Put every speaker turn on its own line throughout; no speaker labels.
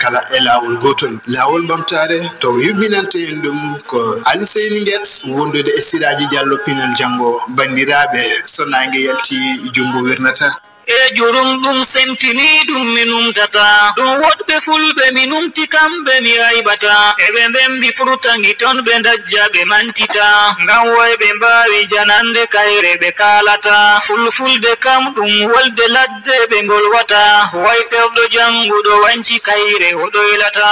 kala e laawol gotol laawol ɓamtaare to yubbinante en ɗum ko aliseyni ndet wondude e siraji diallo pinal janggo bandiraɓe so nangue yalti jumbo wirnata
e jurum ɗum sentini ɗum mi numtata ɗum woɗɓe fulɓe mi numti kamɓe mi aybata eɓe mbembi furtangi ton ɓe dajja ɓe mantita ngam woyɓe mbawi janande kayre ɓe kalata fulfulde kam ɗum wolde ladde ɓe ngolwata way pewɗo janguɗo wanci kayre o ɗoylata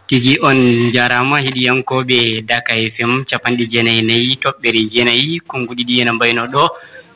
tigi on jarama heɗiyankoɓe Daka FM capanɗe jeenayyi toɓɓere jeenayyi kongu ɗiɗi ena mbayno ɗo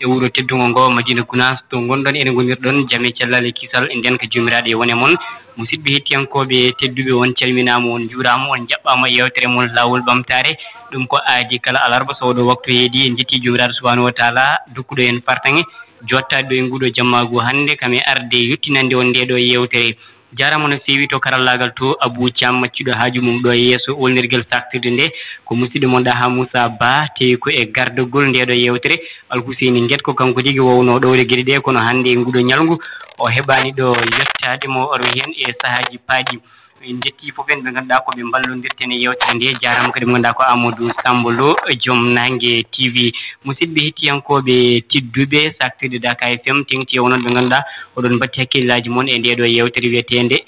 e wuro teddugo ngo Madina Gounass to gonɗon ene gonirɗon jaame cellal e kisal e nden ko jomiraɗo e wone moon musidɓe hettiyankoɓe tedduɓe on calminama on juurama on jaɓɓama e yewtere moon laawol ɓamtare ɗum ko aadi kala alarba so oɗo waktu heedi en jetti jomiraɗo subhanahu wa taala dokkuɗo en fartange jottade ɗo e nguɗo jammagu hannde kam e arde yettinande on ndeɗo yewtere jarama no feewi to karallagal to Abou Thiam maccuɗo haaju mum ɗo e yeeso olnirguel saktirde nde ko musidɗo mon Ɗaaha Moussa Ba tewi ko e gardogol ndeɗo yewtere Alhuseyni Guet ko kanko tigui wowno ɗowre gueɗe ɗe kono hannde e nguɗo ñalngu o heɓani ɗo yettade mo oro hen e sahaji paaɗi en jetti fof en ɓe ganduɗa koɓe ballodirten e yewtere nde jarama kadi ɓe ganduɗa ko Amadou Samba Lo joom nangue TV musidɓe hettiyankoɓe tedduɓe saktirde Daka FM tengti wonon ɓe ganduɗa oɗon batti hakkillaji moon e ndeɗo yewtere wiyetede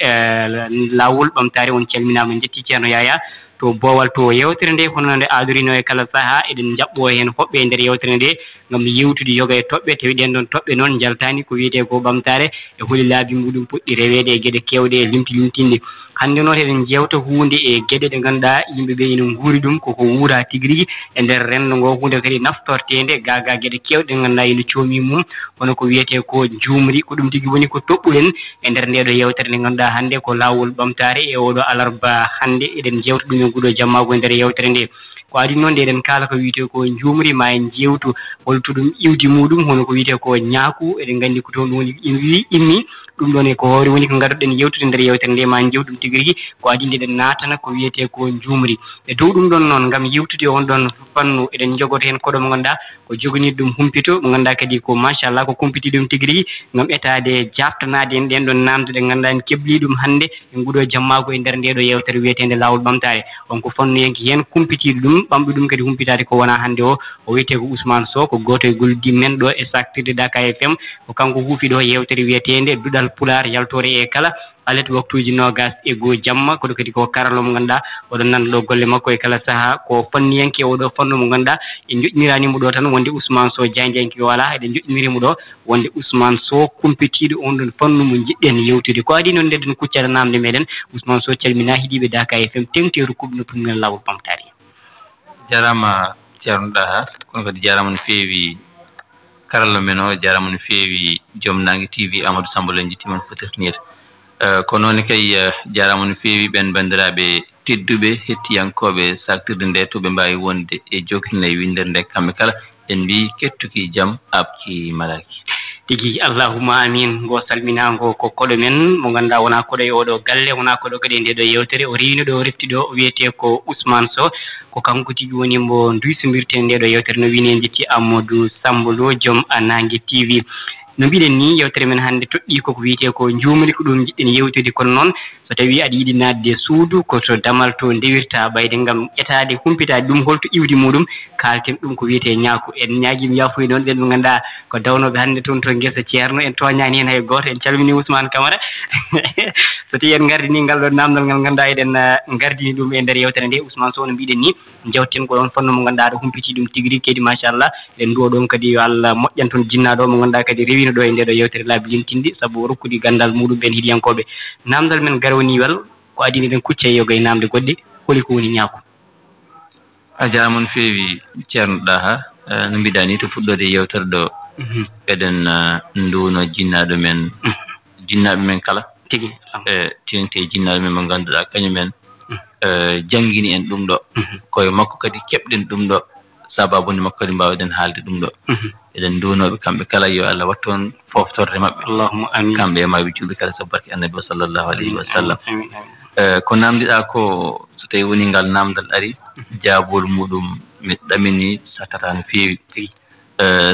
laawol ɓamtare on calminama en jetti ceerno Yaya to boowal to yewtere nde hono nde adorino e kala saaha eɗen jaɓɓo hen hoɓɓe e nder yewtere nde ngam yewtude yoga e toɓɓe tawi ɗen ɗon toɓɓe noon jaltani ko wiyete ko ɓamtare e holi laabi muɗum puɗɗi rewede e gueɗe kewɗe e limtinde hannde noon eɗen jewta hunde e gueɗe ɗe ganduɗa yimɓeɓe ina guuri ɗum koko wuura tigui rigui e nder rendo ngo hunde kadi naftortede gaga gueɗe kewɗe ɗe ganduɗa ina coomi mum hono ko wiyete ko juumri ko ɗum tigui woni ko toɓɓuɗen e nder ndeɗo yewtere nde ganduɗa hannde ko laawol ɓamtare e oɗo alarba hannde eɗen jewta ɗum e nguɗo jammago e nder yewtere nde ko adi noon nde eɗen kala ko wiyete ko juumri ma en jewtu holto ɗum iwdi muɗum hono ko wiyete ko ñaaku eɗen gandi ko toon woni inni ɗum ɗon e ko hoore woni ko garuɗen yewtude nder yewtere nde ma jewɗum tigui rigui ko adi nde eɗen natana ko wiyete ko juumri e dow ɗum ɗon noon gam yewtude on ɗon fannu eɗen jogoto hen koɗo mo ganduɗa ko jogani ɗum humpito mo ganduɗa kadi ko machallah ko kumpiti ɗum tigui rigui gam etade jabtanade en ɗen ɗon namde ɗe ganduɗa en kebli ɗum hannde e nguɗo jammago e nder ndeɗo yewtere wiyetede laawol ɓamtare on ko fannu yenki hen kumpitiɗo ɗum ɓamɗo ɗum kadi humpitade ko wona hannde o wiyete ko Usmaan Sow ko goto e goldi men ɗo e saktirde Daka FM ko kanko huufi ɗo yewtere wiyetede duɗal pular yaltore e kala alet waktuji nogas e go jamma koɗo kadi ko karalo mo ganduɗa oɗon nanda ɗo golle makko e kala saaha ko fanniyanke oɗo fannu mo ganduɗa e joƴƴiniranimo ɗo tan wonde Usmaan Sow janjanki wala eɗen joƴƴinirimo ɗo wonde Usmaan Sow kumpitiɗo on ɗon fannu mo jiɗɗen yewtude ko adi noon ndeɗen kuccata namde meɗen Usmaan Sow calmina hiɗiɓe Daka FM tengteru kuɓno pummen laawol ɓamtare
jarama ceerno Ɗaaha kono kadi jarama no feewi karalla men o jarama no feewi joom nangue TV Amadou Samba Lo jettimon fotirtiniyete ko noon kay jarama no feewi ɓen bandiraɓe tedduɓe hettiyankoɓe saktirde nde to ɓe mbawi wonde e jokirne windere nde kamɓe kala en mbi kettuki jaam abki malaki
tigi allahumma amin ngo salminago ko koɗo men mo ganduɗa wona koɗo e oɗo galle wona koɗo kadi e ndeɗo yewtere o rewino ɗo o refti ɗo o wiyete ko Usmaan Sow ko kanko tigi woni mbo duysodirte ndeɗo yewtere no wini en jetti Amadou Samba Lo joom nangue TV no mbiɗen ni yewtere men hannde toɗɗi koko wiyete ko juumri ko ɗum jiɗɗen yewtude kono noon so tawi aɗa yiɗi nadde suudu koto damal to ndewirta ɓayde gam etade humpitade ɗum holto iwdi muɗum kalten ɗum ko wiyete ñaaku en ñaaguima yafuy noon ɓen ɓe ganduɗa ko dawnoɓe hannde toon to guesa ceerno en toñani hen hay goto en calmini Ousmane Camara so tawi en gardini ngal ɗon namdal ngal ganduɗa eɗen gardini ɗum e nder yewtere nde Ousmane Sow no mbiɗen ni jewten ko ɗon fanno mo ganduɗa ɗo humpiti ɗum tigui rigui kadi machallah eɗen duwo ɗon kadi yo Allah moƴƴan toon jinnaɗo mo ganduɗa kadi rewino ɗo e ndeɗo yewtere laabi limtinde saabu rokkude gandal muɗum ɓen hiɗiyankoɓe namdal men garwani wel ko adini ɗen kucca yoga e namde goɗɗe holi ko woni ñaaku
a jarama no feewi ceerno Ɗaaha no mbiɗa ni to fuɗɗode yewtere ɗo eɗen nduwno jinnaɗo men jinnaɓe men kala
tigi
tengte jinnaɓe men mo ganduɗa kañumen jangguini en ɗum ɗo koye makko kadi keɓɗen ɗum ɗo sababunde makko mbawden haalde ɗum ɗo eɗen dunoɓe kamɓe kala yo Allah watton foftorde maɓɓe
Allahumma amin
kamɓe e maɓe juuɓe kala sabu barke annabi sallallahu alayhi wa sallam ko namdiɗa ko so tawi woni ngal namdal ari jaabol muɗum mi ɗamini sattata no feewi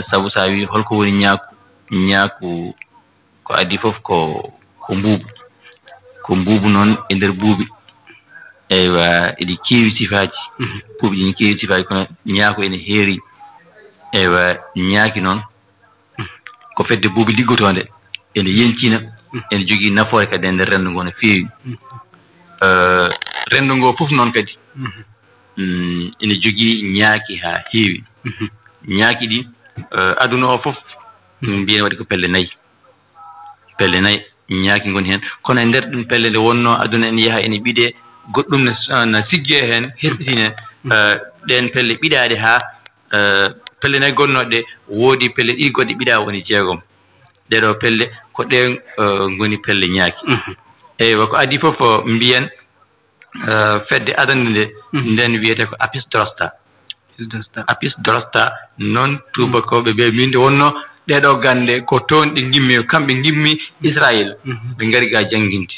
sabu sa wi holko woni ñaaku ko adi fof ko mbuubu noon e nder buuɓi eywa eɗi keewi sifaji buuɓi ɗi keewi sifaji kono ñaaku ene heeri eywa ñaaki noon ko fedde buuɓi liggotonde ene yencina ene jogii nafoore kadi e nder renndo ngoo no feewi renndo ngoo fof noon kadi ene jogii ñaaki haa heewi ñaaki ɗi aduna o fof mbiyen waɗi ko pelle nayi ñaaki ngoni heen kono e nder ɗum pelle nde wonno aduna en yaha ene ɓiɗee goɗɗum no siggee heen hesɗitine ɗen pelle ɓiɗaaɗe haa pelle nayi gonnoɗe ɗe woodi pelle ɗiɗi goɗɗe ɓiɗaa woni 6 ɗeɗo pelle ko ɗen ngoni pelle ñaaki eywa ko adi fof mbiyen fedde adande nde nden wiyete ko apis drosta noon tubakoɓe ɓe minde wonno ɗeɗo gande ko toon ɗe gimmi kamɓe gimmi Israël ɓe ngari ga jannginde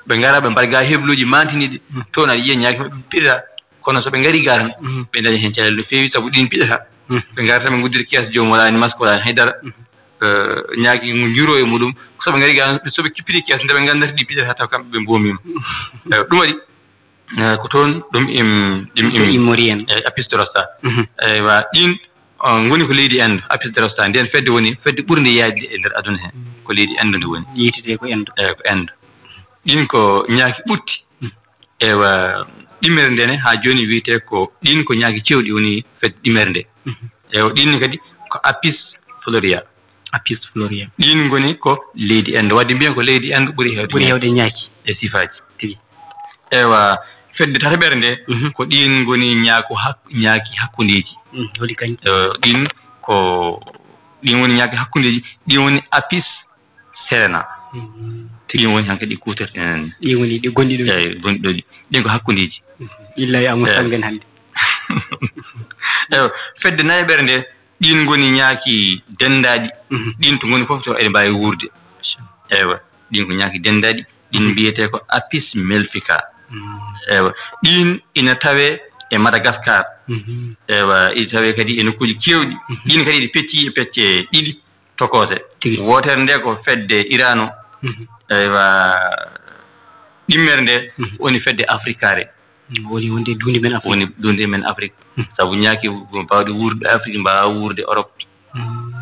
ɓe ngara ɓe mbaɗa ga hebluji mantiniɗi toon aɗa yiya ñaaki maɓɓe piɗata kono so ɓe ngari ga tan ɓe daña heen calel no feewi sabu ɗin piɗata ɓe ngarata ɓe guddira kees joomum waɗani masque waɗani haydara ñaaki mo juro e muɗum so ɓe ngari ga so ɓe kippiri kees nde ɓe gandata ɗi piɗata taw kamɓe ɓe mbomima ɗum waɗi ko toon ɗum
immori en
apis drosta eywa ɗin ngoni ko leydi Inde apis drosta nden fedde woni fedde ɓurde yaajde e nder aduna heen ko leydi Inde nde woni
yitete ko Inde
ko Inde ɗin ko ñaaki ɓutti eywa ɗimmere ndene haa jooni wiyete ko ɗin ko ñaaki cewɗi woni fedde ɗimmere nde eywa ɗin kadi ko apis floria ɗin ngoni ko leydi Inde wadde mbiyen ko leydi Inde ɓuri heewde
ñaaki
e sifaji tigi eywa fedde tataɓere nde ko ɗin ngoni ñaaki hakkundeji
holi kañƴi
ɗin woni ñaaki hakkundeji ɗin woni apis serena ɗin woni han kadi kuutorɗen
ɗin woni ɗi gonɗi ɗo
gonɗi ɗo ɗin ko hakkundeji
illa a musangen hannde
eywa fedde nayaɓere nde ɗin ngoni ñaaki dendaɗi ɗin to ngoni fof to eɗe mbawi wurde eywa ɗin ko ñaaki dendaɗi ɗin mbiyete ko apis melfica eywa ɗin ina tawe e Madagascar eywa ina tawe kadi e nokkuji kewɗi ɗin kadi ɗi pecci e pecce ɗiɗi tokose wotere nde ko fedde Irano eywa ɗimmere nde woni fedde africare
woni wonde dunde men Afrique
woni dunde men Afrique sabu ñaaki mbawde wurde Afrique mbawa wurde Europe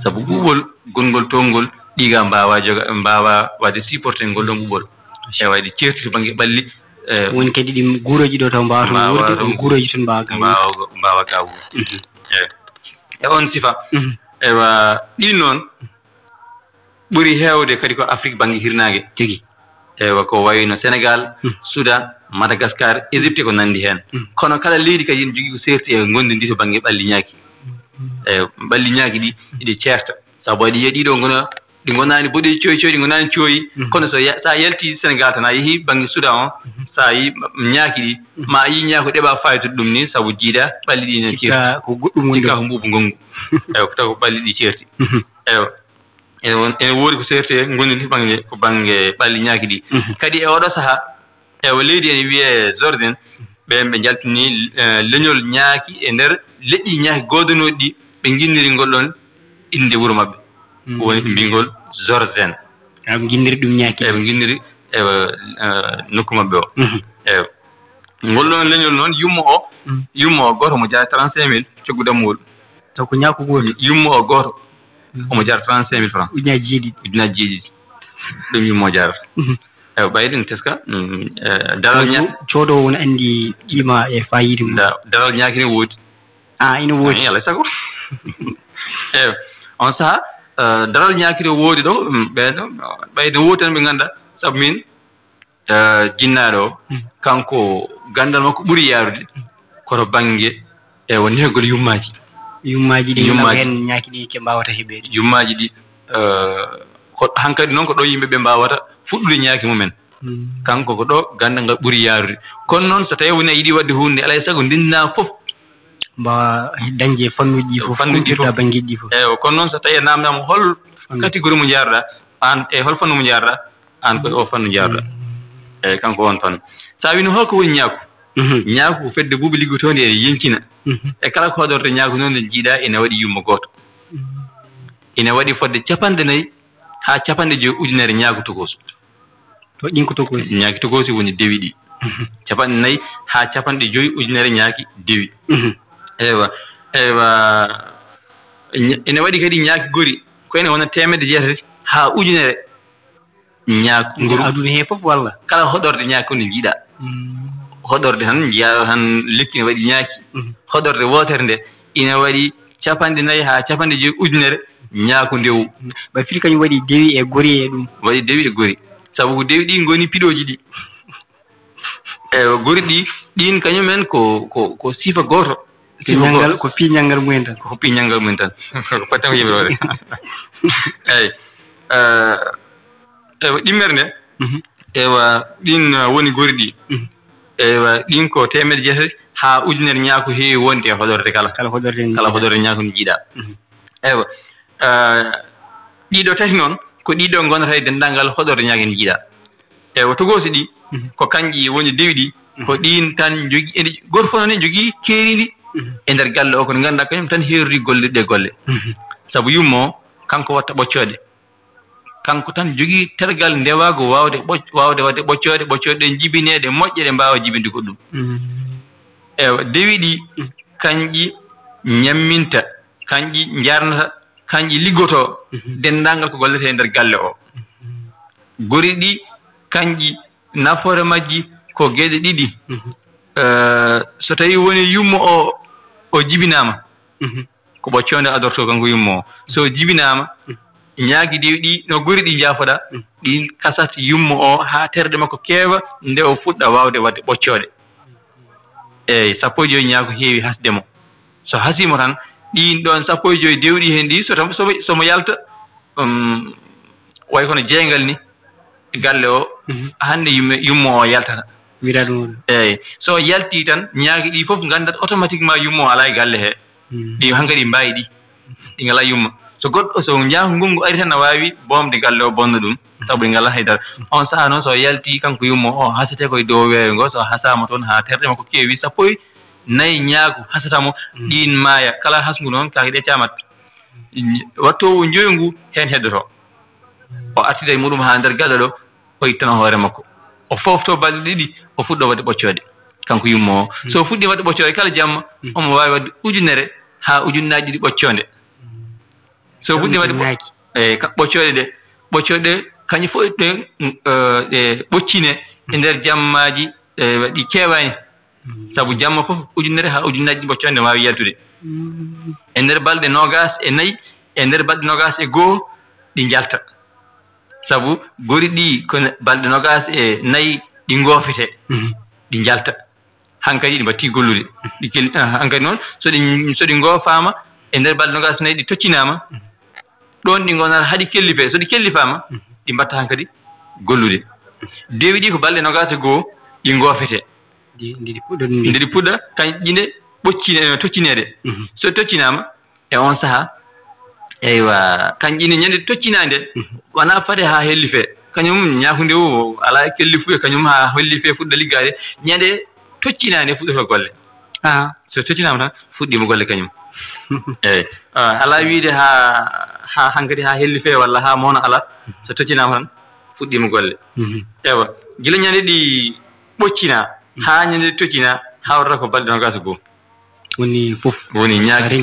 sabu ɓuuɓol gongol tongol ɗiga mbawa wadde supporté ngol ɗon ɓuuɓol eywa ɗi certi to banggue ɓalli
woni kadi ɗi guuroji ɗo taw mbawa wurde ɗon guuroji toon
mbawa ga wurde e on sifa eywa ɗin noon ɓuri heewde kadi ko Afrique banggue hirnangue tigi eywa ko wayno Sénégal Soudan Madagascar Égypte ko nandi heen kono kala leydi kadi ne jogii ko serti e gonndi ndi to baŋnge ɓalli ñaaki ɓalli ñaaki ɗi iɗi ceerta sabu waɗi yiya ɗiɗo ngona ɗi gonaani boɗi coyi ɗi gonaani coyi kono so a yaltii Sénégal tan a yehii baŋnge Soudan o so a yii ñaaki ɗi ma a yii ñaako ɗeɓa faytude ɗum ni sabu jiiɗa ɓalli ɗi ne ceerti
ko goɗɗum
cikka ko mbuubu ngonngu eyi ko taw ko ɓalli ɗi ceerti eyi ene woodi ko seerti e ngonndi ko baŋnge ɓalli ñaaki ɗi kadi e oɗo sahaa ewa leydi ene wiyee Georgien ɓen ɓe jaltinii leñol ñaaki e ndeer leƴƴi ñaaki goodanooɗi ɗi ɓe nginniri ngol ɗon innde wuro maɓɓe woni ɓe mbiyngol Georgien
ɓe nginniri ɗum ñaaki
eyi ɓe nginniri ewa nokku maɓɓe o eyi ngol ɗon leñol noon yummo o gooto omo jara 35 000 coggu dammuwol
taw ko ñaaku gooto
yummo o gooto omo jara 35 000 francs
ujunaji jeeɗiɗi
ɗum yummo jarata eyi ɓayde no teska daral
coodowo woni anndi qiima e fayide mum
daral ñaaki ne woodi
ina woodi
alay sago eyi on sahaa daral ñaakire woodi ɗo ɓeɗo ɓayde woodi tan ɓe ngannda sabu min jinnaaɗo o kanko ganndal makko ɓuri yaarude koto baŋnge e won neegol yummaaji
ɗi hen ñaaki ɗi ke mbawata heɓeede
yummaaji ɗi ko hankadi noon ko ɗo yimɓe ɓe mbawata fuɗɗude ñaaki mumen kanko ko ɗo ganndal ngal ɓuri yaarude kono noon so tawi woni a yiɗi wadde hunde alay sago ndinna fof
ba dañje fannuji fof ta bangiji fof
ko non so tawi namdama hol catégorie mo jarda an e hol fannu mo jarda an ko o fannu jarda kanko on fannu sa wino holko woni ñaaku ñaaku fedde buubi liggotonde e yenkina e kala ko hodorde ñaaku non ne jiida ene waɗi yummo goto ene waɗi fodde 4 ha 5 ujunere ñaaku tokoso
to ɗin ko tokosi
ñaaki tokosi woni dewi ɗi 4 ha 5 ujunere ñaaki dewi ewa ene waɗi kadi ñaaki gori ko ene wona 100 ha ujunere ñaaku nguru
aduna he fof walla
kala hodorde ñaaki on jiiɗa hodorde tan jiya han lekki ne waɗi ñaaki hodorde wotere nde ina waɗi 4 ha 5 ujunere ñaaku ndewu
ba firi kañum waɗi dewi e gori e ɗum
waɗi dewi e gori sabu ko dewi ɗi ngoni piɗoji ɗi gori ɗi ɗin kañumen ko sifa goto
ko piñangal mumen tan
ko piñangal mumen tan ko patam yimɓe wore eyyi ewa ɗimmere nde ewa ɗin woni gori ɗi ewa ɗin ko 100 ha ujunere ñaaku heewi wonde e hodorde kala hodorde ñaaku no jiiɗa ewa ɗiɗo tati noon ko ɗiɗo gonata e dendangal hodorde ñaaki no jiiɗa ewa togosi ɗi ko kanƴi woni dewi ɗi ko ɗin tan jogui ene goto fof noon en jogui keeridi e nder galle o kono ganduɗa kañum tan heerori gollirɗe golle saabu yummo kanko watta ɓoccode kanko tan jogui tergal ndewago wawde wadde ɓoccode ɗe jibinede moƴƴe ɗe mbawa jibinde goɗɗum ewa dewi ɗi kanƴi ñamminta kanƴi jarnata kanƴi liggoto dendangal ko gollete e nder galle o gori ɗi kanƴi nafoore majji ko gueɗe ɗiɗi so tawi woni yummo o jibinama ko ɓoccode adorto kanko yummo o so jibinama ñaagi dewi ɗi no gori ɗi jaafoɗa ɗin kasat yummo o ha terɗe makko keewa nde o fuɗɗa wawde wadde ɓoccode eyyi 15 ñaago heewi hasdemo so hasimo tan ɗin ɗon 15 dewɗi hen ɗi somo yalta way kono jeygal ni galle o hande yummo o yaltata
wira ɗum
eyyi so yalti tan ñaagi ɗi fof gandat automatiquement yummo o ala e galle he ɗi hankkadi mbawi ɗi ngala yumma so goɗɗo so ñaaku ngungu ari tan ne wawi bomde galle o bonna ɗum saabu ɗi ngala haydara on saaha noon so yalti kanko yummo o hasate koye dow weeyo ngo so hasama toon ha terɗe makko keewi 14 ñaagu hasatamo ɗin maaya kala hasngu noon kake ɗe camat wattowo joygu hen heddoto o artida e muɗum ha nder galle ɗo o ittana hoore makko o fofto balɗe ɗiɗi o fuɗɗo wadde ɓoccode kanko yummo o so fuɗɗi wadde ɓoccode kala jamma omo wawi wadde ujunere ha ujunnaji ɗi ɓoccode so fuɗɗi wadde ɓoccode ɗe kañum fof ɗe ɓoccine e nder jammaji ɗi kewani sabu jamma fof ujunere ha ujunnaji ɗi ɓoccode ne wawi yaltude e nder balɗe 24 e nder balɗe 21 ɗi jalta sabu gori ɗi ko balɗe 24 ɗi gofete ɗi jalta hankkadi ɗi batti gollude ɗi kel hankkadi noon so ɗi gofama e nder balɗe 24 ɗi toccinama ɗon ɗi gonata haɗi kellife so ɗi kellifama ɗi mbatta hankkadi gollude dewi ɗi ko balɗe 21 ɗi gofete nde ɗi puɗɗa kañƴine toccinede so toccinama e on saaha eywa kañƴine ñande toccinade wona fade ha hellife kañum ñaakude o ala e kellifu e kañum ha hellife fuɗɗa liggade ñande toccinade fuɗɗoto golle so toccinama tan fuɗɗima golle kañum eyyi ala wiide ha hankkadi ha hellife walla ha mawna ala so toccinama tan fuɗɗima golle ewa gila ñande ɗi ɓoccina ha ñande toccina hawrata ko balɗe 21
woni fof
woni ñaaki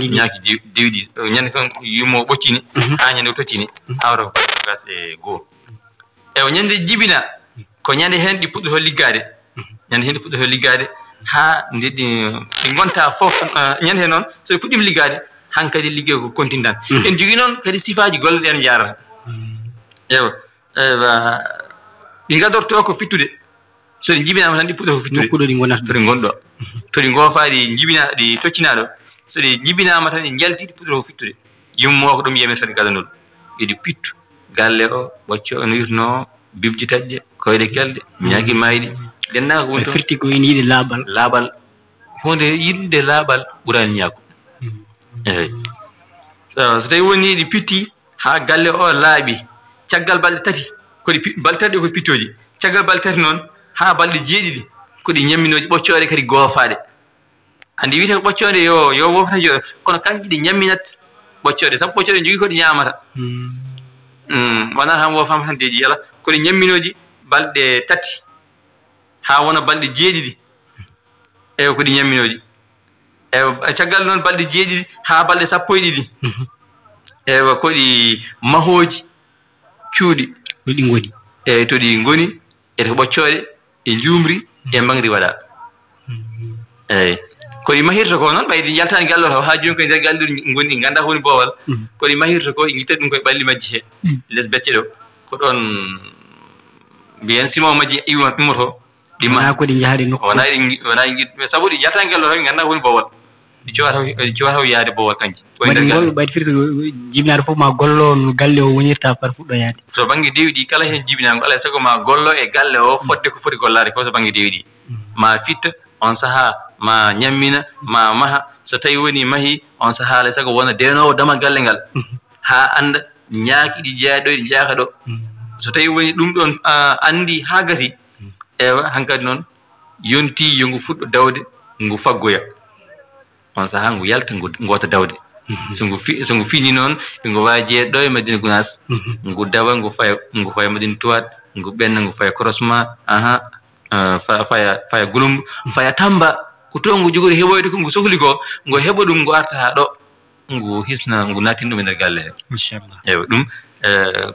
dewɗi ñande kan yummo ɓoccini ha ñande toccini hawrata ko balɗe 21 ewa ñande jibina ko ñande hen ɗi puɗɗoto liggade ñande hen ɗi puɗɗoto liggade ha nde ɗi gonta fof ñande hen noon so puɗɗima liggade hankkadi ligguey ko continue tan en jogui noon kadi sifaji golle ɗen jarata ewa ɗi gadorto ko fittude so ɗi jibinama tan ɗi puɗɗo ko fittude
nokkuɗo ɗi gonata
to ɗi gonɗo to ɗi gofaɗi jibina ɗi toccinaɗo so ɗi jibinama tan ɗi jalti ɗi puɗɗo ko fittude yummo ko ɗum yemirta ɗi gadanol eɗi pittu galle o ɓocco no yirno bibji taƴƴe koyɗe kelɗe ñaagi mayɗi ɗennaga ko woni
firti ko ene yiiɗi laaɓal
hunde yidde laabal ɓurani ñaaku eyi so tawi woni ɗi pitti ha galle o laaɓi caggal balɗe tati koɗi balɗe tati ɗe ko pittoji caggal balɗe tati noon ha balɗe jeeɗiɗi koɗi ñamminoji ɓoccoɗe kadi goofaɗe andi wiyete ko ɓoccode yo woftajo kono kanƴi ɗi ñamminat ɓoccode sabu ɓoccode jogui koɗi ñamata wona tan wofama tan deji yala koɗi ñamminoji balɗe tati ha wona balɗe jeeɗiɗi eyi koɗi ñamminoji eyi caggal noon balɗe jeeɗiɗi ha balɗe sappo e ɗiɗi ewa koɗi mahoji cuuɗi
ɗi goni
eyi to ɗi goni ete ko ɓoccode e jumri e mbangri waɗa eyi koɗi mahirta ko noon ɓaydi jaltani gallo ha joni koye nder galle gonni ganda ko woni boowal koɗi mahirta ko guitta ɗum koye ɓalli majji he less becce ɗo ko ɗon mbiyen simon majji immoto ɗimma
koɗi jahade nokku
wona sabu ɗi jaltani gallo taw ganda ko woni boowal ɗi cowataw yaade boowal kanji
ɓayde firti jibinade fof ma gollo no galle o wonirta par fuɗɗo yaade
so banggue dewi ɗi kala hen jibinago alay saago ma gollo e galle o fodde ko foti gollade ko so banggue dewi ɗi ma fitta on saaha ma ñammina ma maha so tawi woni mahi on saaha alay saago wona denowo dama galle ngal ha anda ñaaki ɗi jeeyaɗo ɗi jaaka ɗo so tawi woni ɗum ɗon andi ha gasi ewa hankkadi noon yonti yo ngu fuɗɗo dawde ngu faggoya on saaha ngu yalta ngu gota dawde so ngu fini noon ngu wawi jeeɗo e Madina Gounass ngu dawa ngu faya Madina Touat ngu ɓenna ngu faya croisement faya Gulumbu faya Tamba ko to ngu jogori heɓoyde ko ngu sohli ko ngu heɓa ɗum ngu arta ha ɗo ngu hisna ngu natin ɗum e nder galle he inchallah eyi ɗum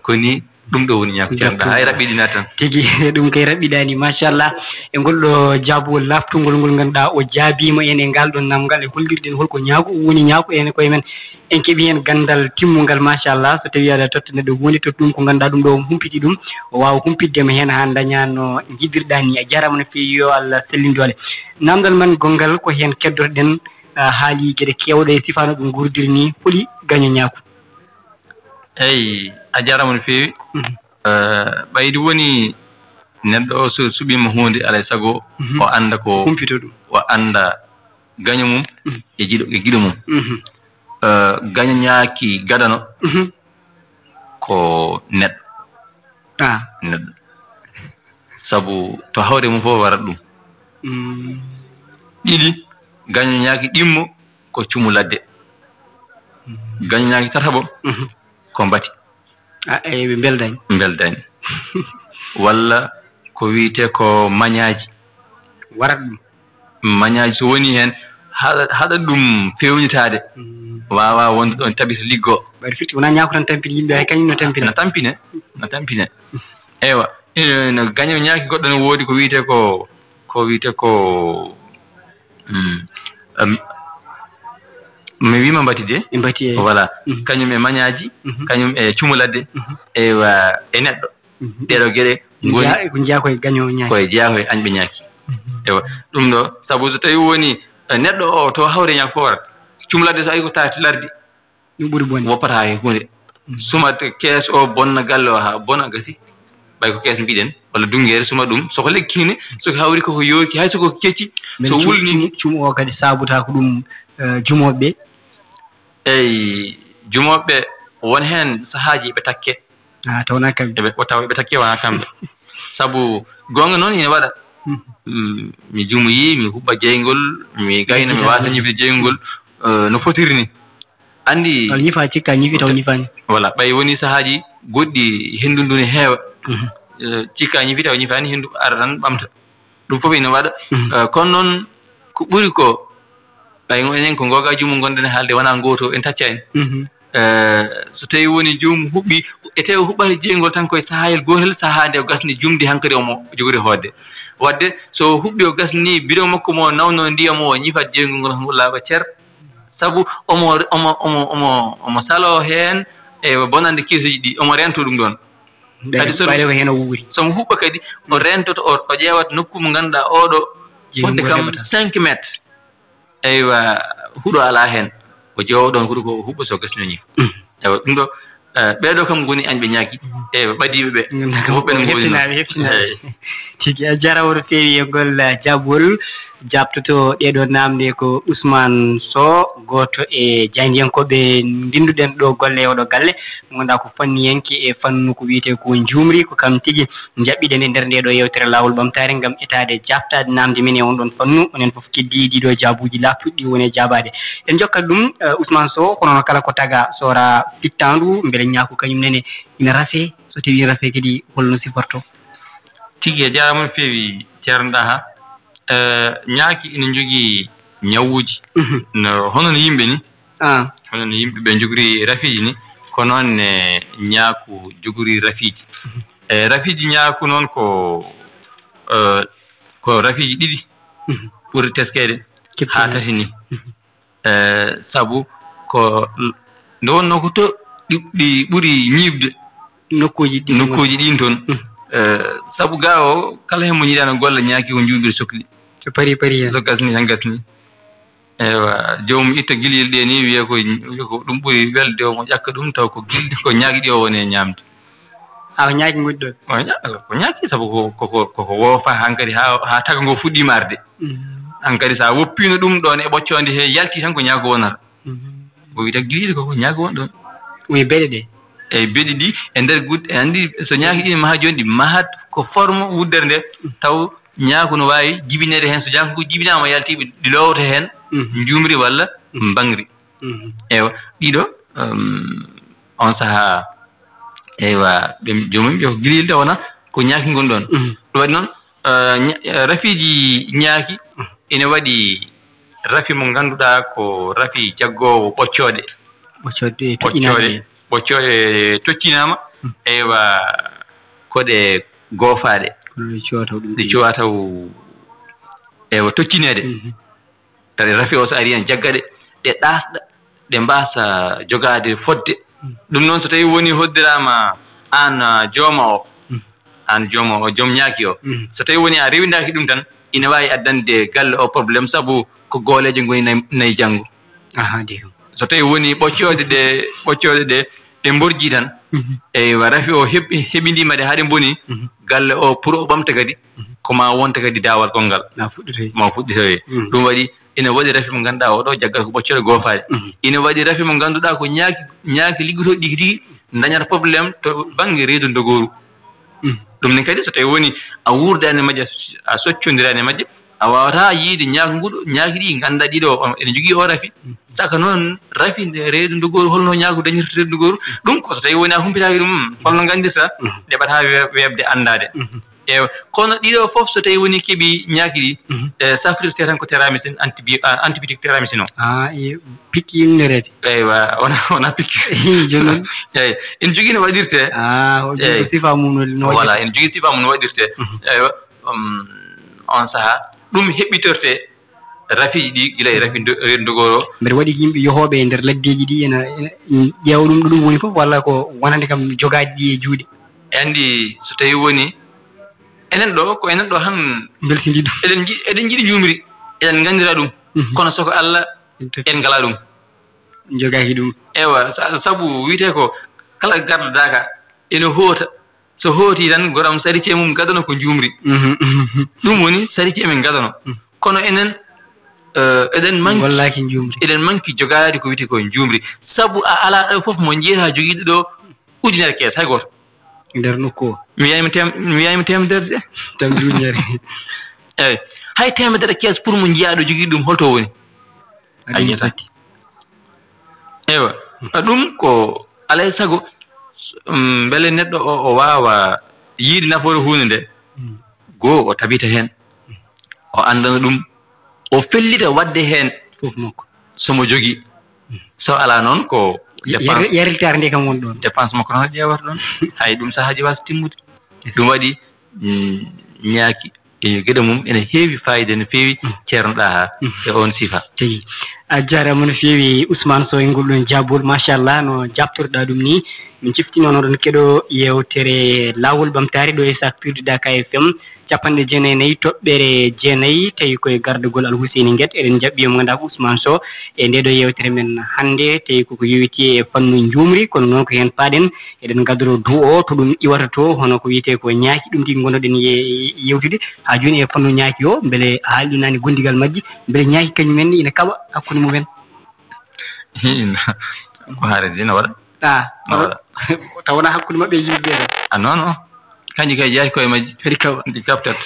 koni ɗum ɗo woni ñaako ceerno hay raɓɓiɗina tan
tigi ɗum kay raɓɓiɗani machallah e ngolɗo jaabugol laftugol ngol ganduɗa o jaabima en e ngal ɗon namgal e hollirɗen holko ñaaku woni ñaaku ene koye men en keeɓi hen gandal timmugal machallah so tawi aɗa totta neɗɗo woni to ɗum ko ganduɗa ɗum ɗo humpiti ɗum o wawa humpiddema hen ha daña no jiɗirɗa ni a jarama no fewi yo Allah sellindole namdal man gongal ko hen keddotoɗen haali gueɗe kewɗe e sifano ɗum gurdiri ni holi gaño ñaaku
eyi a jarama no fewi ɓaydi woni neɗɗo o so suɓima hunde alay saago o anda ko
humpito ɗum
o anda gaño mum e giɗo mum gaño ñaaki gaɗano ko neɗɗo neɗɗo sabu to hawre mum fof warat ɗum ɗiɗi gaño ñaaki ɗimmo ko cumu ladde gaño ñaaki tataɓo ko mbati
ɓe beldani
walla ko wiyete ko mañaji
warat ɗum
mañaji so woni hen haɗa ɗum fewnitade wawa wonde ɗon tabita liggo
ɓayde firti wona ñaako tan tampini yimɓe hay kañum no tampine
ewa no gaño ñaaki goɗɗo no woodi ko wiyete ko mi wima mbati de
mbati
voilà kañum e mañaji kañum e cumuladde ewa e neɗɗo ɗeɗo gueɗe
ko jeeya koye gaño ñaaki
koye jeeya koye añɓe ñaaki ewa ɗum ɗo sabu so tawi woni neɗɗo o to hawre ñaako fof warat cumuladde so ayi ko taati lardi
ɗum ɓuuri bonde
woppata e hunde sumat kees o bonna galle o ha bona gasi ɓay ko kees mbiɗen walla dunguere suma ɗum soko lekkine soko hawri koko yooki hay soko kecci so wulni
cumu o kadi sabuta ko ɗum jumoɓeɓe
eyi jumoɓeɓe won hen sahaji ɓe takke
tawna kamɓe
taw ɓe takke wona kamɓe sabu gonga noon ine waɗa mi jumuyi mi huɓɓa jeygol mi gayna mi wasa ñifde jeygol no fotiri ni andi
ñifa cikka ñifi taw ñifani
voilà ɓay woni sahaji goɗɗi hendundu ne heewa cikka ñifi taw ñifani hendu ara tan ɓamta ɗum fof ine waɗa kono noon ko ɓuri ko ɓay enen ko goga jumum gonɗen haalde wona goto en taccani so tawi woni jomum huɓɓi e tawi huɓɓata jeygol tan koye sahayel gotel saha nde o gasni jumdi hankkadi omo jogori hoodde wadde so huɓɓi o gasni bidon makko mo nawno ndiyam o ñifat jeygol ngol ngol laaɓa cer sabu omo salo hen e bonande kiisuji ɗi omo rento ɗum ɗon kadi
ko hen o wuuri
somo huɓɓa kadi o rentoto o ƴeewat nokku mo ganduɗa oɗo fodde kam 5 métres eywa huuɗo ala hen o jeewo ɗon huuɗo ko huɓɓa so gasno ñifa ewa ɗum ɗo ɓeɗo kam goni añɓe ñaaki e ɓadiɓe ɓe
heftinaɓe tigi a jarama no fewi e ngol jaabol jabtoto ɗeɗo namde ko Usmaan Sow goto e jangiyankoɓe ndinduɗen ɗo golle oɗo galle gonda ko fanniyanke e fannu ko wiyete ko njumri ko kam tigi jaɓɓiɗen e nder nde ɗo yewtere lawol ɓamtare ngam etade jaftade namde men e on ɗon fannu onen foof keddi ɗiɗo jaabuji lappuɗɗi woni jabade en jokkat ɗum Usmaan Sow kono kala ko taga sora fittandu beele ñaaku kañum nene ina rafe so tawi rafe kadi holno siforto
tigi e jarama feewi ceerno Ɗaaha ñaaki ina jogii ñawuuji no hono no yimɓe ni hono no yimɓe ɓe jogori rafiji ni ko noon ne ñaaku jogori rafiji rafiji ñaaku noon ko rafiji ɗiɗi ɓuri teskede haa tati ni sabu ko nde wonno ko to ɗi ɓuri ñiiɓde nokkuji ɗin toon sabu ga o kala hen mo ñiɗano golla ñaaki ko juuɓiri sohli
so pari
so gasni tan gasni ewa joomum itta gilil ɗe ni wiya ko ɗum ɓuri welde o mo ƴakka ɗum taw ko gilɗi ko ñaaki ɗi o woni e ñaamde
aw ñaaki goɗɗo
ko ñaaki sabu koko woofa hankadi ha taga ngo fuɗɗima arde hankadi sa woppino ɗum ɗon e ɓoccode he yalti tan ko ñaako wonata o wiyta gilɗi koko ñaako won ɗon
oui beɗe ɗe
eyi beɗi ɗi e nder gudde andi so ñaaki ɗi maha joni ɗi mahat ko forme wuddere nde taw ñaaku no wawi jibinede hen so ñaaku ngu jibinama yaltiɓe ɗi lowta hen jumri walla bangri ewa ɗiɗo on saaha ewa ɓe jomum ɓe ko gililde wona ko ñaaki gon ɗon ɗum waɗi noon rafiji ñaaki ene waɗi rafi mo ganduɗa ko rafi jaggowo ɓoccode ɓoccode toccinama ewa koɗe goofaɗe ɗe cowataw ewa toccinede rafi o so ari hen jaggaɗe ɗe ɗasɗa ɗe mbasa jogade fodde ɗum noon so tawi woni hoddirama an jooma o joom ñaaki o so tawi woni a rewidaki ɗum tan ina wawi addande galle o probléme sabu ko gooleje goni nayi janggo so tawi woni ɓoccode ɗe ɗe mborji tan ewa rafi o heɓidima ɗe haɗe boni galle o pour o ɓamta kadi koma wonta kadi dawal kongal ma fuɗɗitoye ɗum waɗi ina waɗi rafi mo ganduɗa oɗo jaggal ko ɓoccode goofaɗe ina waɗi rafi mo ganduɗa ko ñaaki liggotoɗi ɗiki tigi dañata probléme to banggue reedu dogoru ɗum ni kadi so tawi woni a wurdani majje a soccodirani majje a wawata yiide ñaaki ɗi ganda ɗiɗo ene jogui o rafi saka noon rafi nde reedu dogoru holno ñaaku dañirta reedu dogoru ɗum ko so tawi woni a humpitaki ɗum holno gandirta ɗeɓata webde andade ewa kono ɗiɗo foof so tawi woni keeɓi ñaaki ɗi safrirte tan ko téramicine antibiotique téramicine o
pikki yimnerede
eywa wona pikki
jonon
eyi ene jogui no waɗirte
sifa mum
voilà ene jogui sifa mum no waɗirte eywa on saaha ɗum heɓɓitorte rafiji ɗi gila e rafi reedu dogoro
mbeɗa waɗi yimɓe yohoɓe e nder laddeji ɗi ena ƴeewa ɗum ɗo ɗum woni foof walla ko wonande kam jogaji ɗi e juuɗe
andi so tawi woni enen ɗo han
belsidi ɗum
eɗen jiiɗi jumri eɗen gandira ɗum kono soko Allah en ngala ɗum
jogaki ɗum
ewa sabu wiyete ko kala garɗodaka ene hoota so hooti tan goram sariti mum gadano ko jumri ɗum woni sariti emen gadano kono enen eɗen manki jogade ko wiyete ko jumri sabu a ala ɗo foof mo jeeyata joguiɗo ɗo ujunere kees hay goto
nder nokku o
mi wiyayimi temedere de
tam junior
eyi hay temedere kees pour mo jiyaɗo joguiɗo ɗum holto woni añetati ewa ɗum ko alay saago beele neɗɗo o wawa yiide nafoore hunde nde goo o tabita hen o andana ɗum o fellita wadde hen
fof makko
somo jogui so ala noon ko
yariltare nde kam woni ɗon
dépense makko noon ƴewata ɗon hay ɗum sahaji wasa timmude ɗum waɗi ñaaki e gueɗe mum ene heewi fayida no feewi ceerno Ɗaaha e on sifa
tigi a jarama no feewi Usmaan Sow e ngol ɗon jaabol machallah no jabtorɗa ɗum ni min ciftino noon keɗo yewtere laawol ɓamtaare ɗo e saktirde Daka FM 94 toɓɓere 9 tawi koye gardugol Alhuseni Guet eɗen jaɓɓi mo ganduɗa ko Usmaan Sow e nde ɗo yewtere men hannde tawi koko yowiti e fannu njumri kono noon ko hen paaɗen eɗen gaddoro dow o to ɗum iwata to hono ko wiyete ko ñaaki ɗum tigi gonnoɗen yewtude ha joni e fannu ñaaki o beele a haalɗinani gondigal majji beele ñaaki kañumen ina kaɓa hakkude mumen
ko haarede no waɗa
taw wona hakkude maɓɓe e yimɓe ɓe
non non kanji kay jaaki koye majji
kadi kawa
ɗi kaptat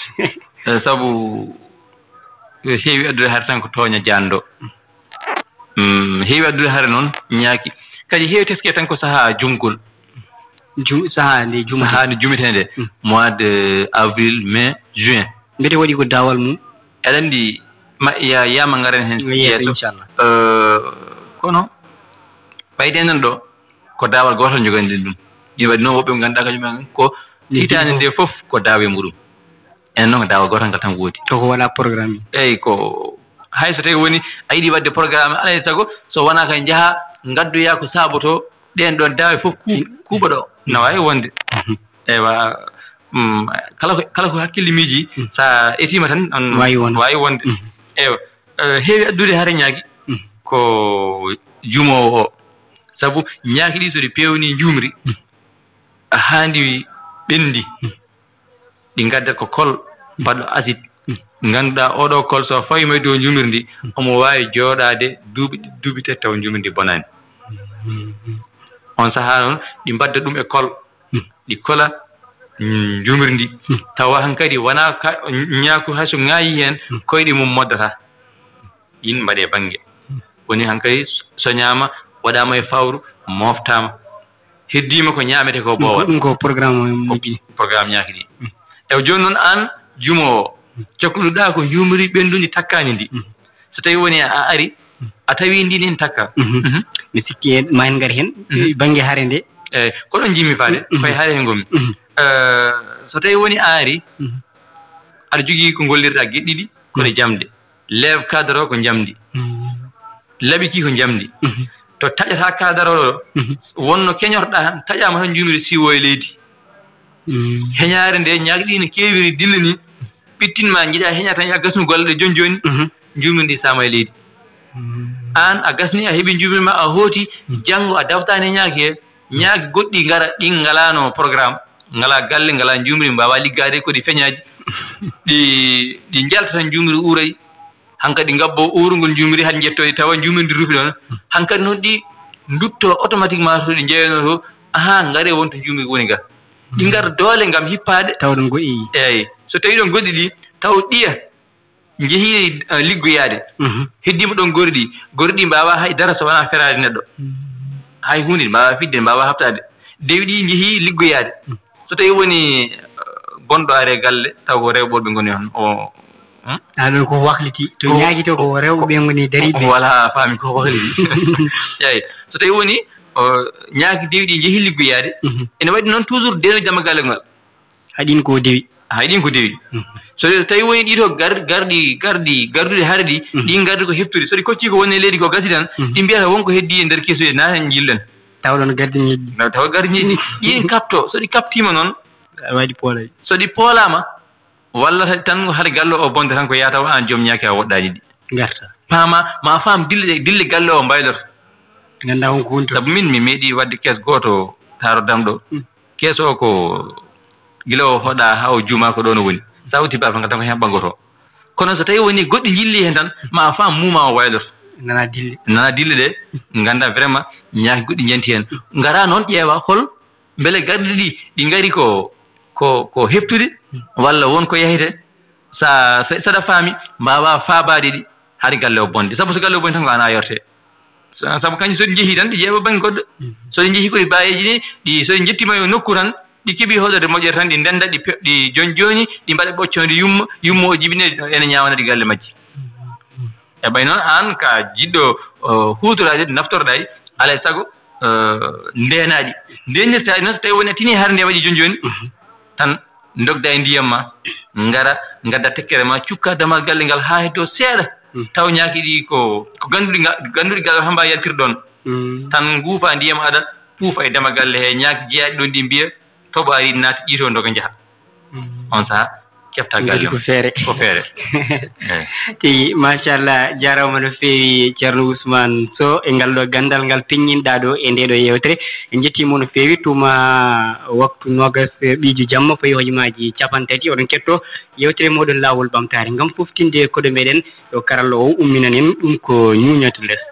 sabu heewi addude hare tan ko tooña janndo heewi addude hare noon ñaaki kadi heewi teske tan ko sahaa jumgol
sahande
jumitende mois de avril mai juin
mbete waɗi ko dawal mum
eɗen andi yama ngaren hen yeeso
inchallah
kono ɓayde nan ɗo ko dawal gotol jogandi ɗum ina waɗi noon woɓɓe mo ganduɗa kañumen ko hitande nde fof ko dawe muɗum enen noon ko dawal gotal ngal tan woodi
to ko waɗa programme
eyyi ko hay so tawi woni a yiiɗi wadde programme alay saago so wona kay jaaha gaddoya ko saaboto ɗen ɗon dawe fof kuuɓa ɗo no wawi wonde eywa kala ko hakkille miiji sa etima tan on wawi wonde eywa heewi addude hare ñaagui ko juumowo o sabu ñaaki ɗi so ɗi pewni jumri a haandi ɓendi ɗi gaddat ko kol mbaɗɗo acide ganduɗa oɗo kol so fawima dow jumri ndi omo wawi jooɗade duuɓi tati taw jumri ndi bonani on saaha noon ɗi mbadda ɗum e kol ɗi kola jumri ndi tawa hankkadi wona ñaaku hayso ŋaayi hen koyɗe mum moddata yin mbaɗe banggue woni hankkadi soñama waɗama e fawru moftama heddima ko ñamete ko bowa
ɗum ko programme
ñaaki ɗi e joni noon an jumowo cohluɗa ko jumri ɓendundi takkani ndi so tawi woni a ari a tawi ndi nin takka
mi sikki ma en gari hen banggue hare nde
eyyi ko ɗon jimmi faade fay hare hen gommi so tawi woni a ari aɗa jogui ko gollirɗa gueɗɗiɗi kono jamde lève cadre o ko jamdi laɓiki ko jamdi to taƴata cadre o wonno keñorɗa tan taƴama tan jumri siwo e leydi heñare nde ñaaki ɗi no kewiri dilla ni ɓittinma jiiɗa heña tan ya gasnu golle ɗe joni joni jumri ndi sama e leydi an a gasni a heeɓi jumri ma a hooti janggo a daftani ñaaki he ñaaki goɗɗi gara ɗin ngalano programme ngala galle ngala jumri mbawa liggade ko ɗi feñaji ɗi jalta tan jumri uuray hankkadi ngabbo uurugol jumri han jettoɗi tawa jumri ndi rufi ɗon hankkadi noon ɗi dutto automatiquement to ɗi jeeyano to ngare wonto jumri woni ga ɗi gara doole ngam hippade
taw ɗum goɗɗi
eyyi so tawi ɗon goɗɗi ɗi taw ɗiya jeehi liggoyade heddima ɗon gori ɗi mbawa hay dara so wona ferade neɗɗo hay hunde mbawa fidde mbawa habtade dewi ɗi jeehi liggoyade so tawi woni bonɗo are galle taw ko rewɓe ngoni on o
ɗon ko wahliti to ñaagui to ko rewɓe ngoni dariɓe
wala faami ko wahliti eyyi so tawi woni ñaaki dewi ɗi jeehi liggoyade ene waɗi noon toujours deno jamma galle ngal
haɗin ko dewi
so tawi woni ɗiɗo gardude hare ɗi ɗin gardi ko heptude so ɗi kocci ko woni e leydi ko gasi tan ɗi mbiyata wonko heddi e nder kesude naten jillen
tawɗon gardi ñeɗɗi
tawa gardi ñeɗɗi ɗin kapto so ɗi kaptima noon
waɗi poolay
so ɗi poolama walla tan hade galle o bonde tan ko yata o an joom ñaaki a woɗɗaji ɗi
garta
paama ma faam dille galle o mbayloto
ganda wonko woni
sabu min mi meeɗi wadde kees goto taro damɗo kees o ko gila o hoɗa ha o juuma ko ɗon woni sa wuti bafa ngal tan ko hen ɓangoto kono so tawi woni goɗɗi jilli hen tan ma faam muma o wayloto
nana
dille ɗe ganda vraiment ñaaki goɗɗi janti hen gara noon ƴeewa hol beele gardi ɗi gari ko heptude walla wonko yahete saɗa faami mbawa faabade ɗi haade galle o bonde sabu so galle o bonde tan ko ana yorte sabu kañum so ɗi jeehi tan ɗi ƴeewa banggue goɗɗo so ɗi jeehi koye bayeji ɗi so ɗi jettima e nokku tan ɗi keeɓi hoɗorde moƴƴere tan ɗi ndenda ɗi joni ɗi mbaɗa ɓoccode yummo o jibine ene ñawanade galle majji e ɓay noon an ka jiɗɗo hutorade naftorɗaɗi alay saago ndenaɗi ndenirtaɗi noon so tawi woni a tini har nde waɗi joni tan dogda e ndiyam ma gara gadda tekkere ma cukka damal galle ngal ha heddo seeɗa taw ñaaki ɗi ko ganduɗi gal hamba yaltirɗon tan nguufa ndiyam aɗa puufa e dema galle he ñaaki jeeyaɗi ɗon ɗi mbiya toɓo ari naati ƴiito ndoga jaha on saha kefta galle
ko feere tigi machallah jarama no feewi ceerno Usmaan Sow e ngal ɗo gandal ngal peññinɗa ɗo e nde ɗo yewtere en jettimo no feewi tuma waktu nogas ɓiiju jamma fayi hojumaji 30 oɗon ketto yewtere moɗon laawol ɓamtaare ngam foftinde koɗo meɗen ɗo karalla o umminanen ɗum ko ñuñoto less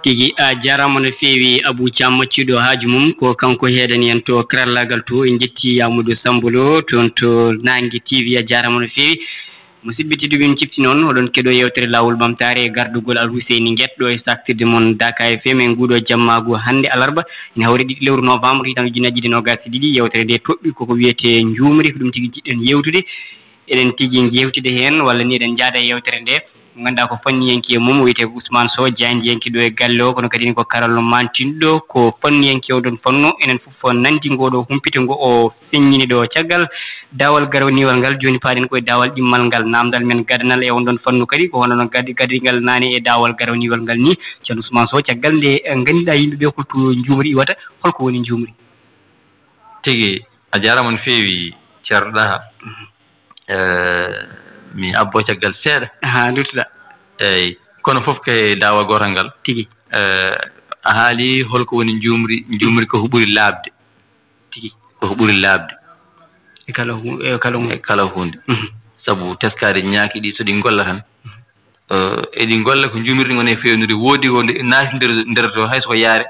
tigi a jarama no feewi Abou Thiam macciɗo haaju mum ko kanko heeɗani en to karallagal to en jetti Amadou Sambulo toon to Nangue TV a jarama no feewi musidɓe tedduɓe min cifti noon oɗon keɗo yewtere laawol ɓamtaare e gardugol Alhuseyni Guetɗo e saktirde moon Daka FM en nguuɗo jammagu hannde alarba ene hawre 2 lewru novembre hitan ujunaji ɗi nogas e ɗiɗi yewtere nde toɓɓi koko wiyete njuumri ko ɗum tigui jiɗɗen yewtude eɗen tigui jewtide hen walla ni eɗen jaada e yewtere nde ganduɗa ko fanniyenki e mum wiyete ko Usmaan Sow jandiyenki ɗo e galle o kono kadi ko karallo mantinɗo ko fanniyenki o ɗon fanno enen fof nandi ngoɗo humpite ngo o feññini ɗo caggal dawal garawniwal ngal joni paaɗen koye dawal ɗimmal ngal namdal men gadanal e on ɗon fannu kadi ko hono noon gadigal nane e dawal garawniwal ngal ni ceerno Usmaan Sow caggal nde gandiɗa yimɓeɓe holto njuumri iwata holko woni njuumri
tigi a jarama no feewi ceerno Ɗaaha mi abbo caggal seeɗa
duttoɗa
eyyi kono fof ke dawa gotal ngal
tigi
a haali holko woni njuumri ko ɓuri laabde
tigi
ko ɓuri laabde
e kala hunde sabu
teskade ñaaki ɗi so ɗi golla tan eɗi golla ko njuumri ɗi goni fewnude woodi ko naati nder to hay soko yaare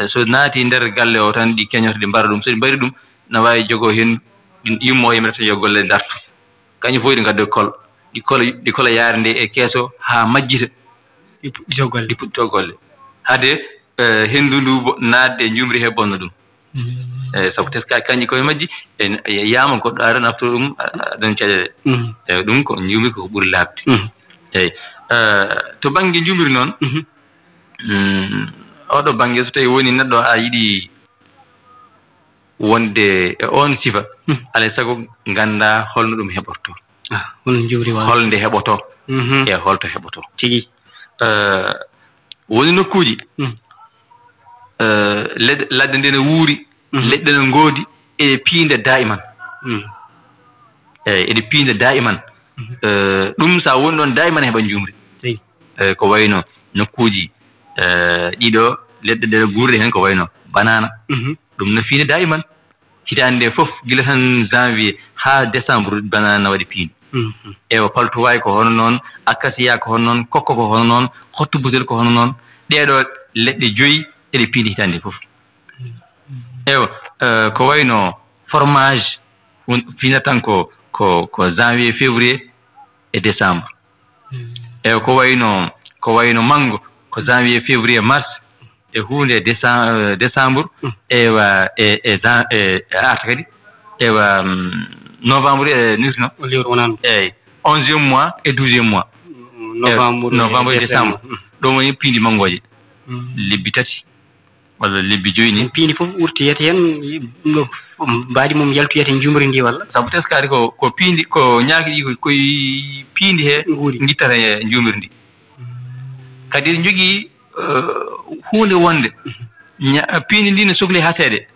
so naati nder galle o tan ɗi keñoto ɗi mbara ɗum so ɗi mbari ɗum na wawi jogo hen yimmo yimrata yo golle dartu kañum fof ɗi gaddo kol ɗi kola yaare nde e keeso ha majjita ɗi puɗɗito golle hade hendu ndu naatde e njuumri he bonno ɗum sabu teskade kañƴi koye majji e yama goɗɗo ara naftoro ɗum aɗon caɗele eyi ɗum ko njuumri ko ɓuri laabde eyyi to banggue njuumri noon oɗo banggue so tawi woni neɗɗo a yiiɗi wonde e on sifa alay sago ganda holno ɗum heɓorto holnde heɓoto e holto heɓoto tigi woni nokkuji ladde nde ne wuuri leɗɗe ne ngoodi e piinde daiman eyi eɗe piinde daiman ɗum sa woni ɗon daiman heɓa njuumri ko wayno nokkuji ɗiɗo leɗɗe ɗe guurde hen ko wayno banana ɗum no fiine daiman hitande nde fof gila tan janvier ha décembre banana waɗi piinde ewa paltuwayi ko hono noon akasiya ko hono noon kokko ko hono noon hottu butel ko hono noon ɗeɗo leɗɗe 5 eɗe piinde hitande fof ewa ko wayno fromage finatan ko janvier février et décembre ewa ko wayno mango ko janvier février mars e hunde décembre ewa arta kadi ewa novembre e nirno eyyi 11e mois et 12e mois novembre et décembre ɗo woni piindi mangoje lebbi 3 walla lebbi 5 ni
piindi fof urtiyete hen ɗum ɗo mbaɗi mum yaltoyete njuumri ndi walla
sabu teskade ko piindi ko ñaaki ɗi koye piindi he guittata e njuumri ndi kadi eɗen jogii hunde wonde piindi ndi ne sohli ha seeɗe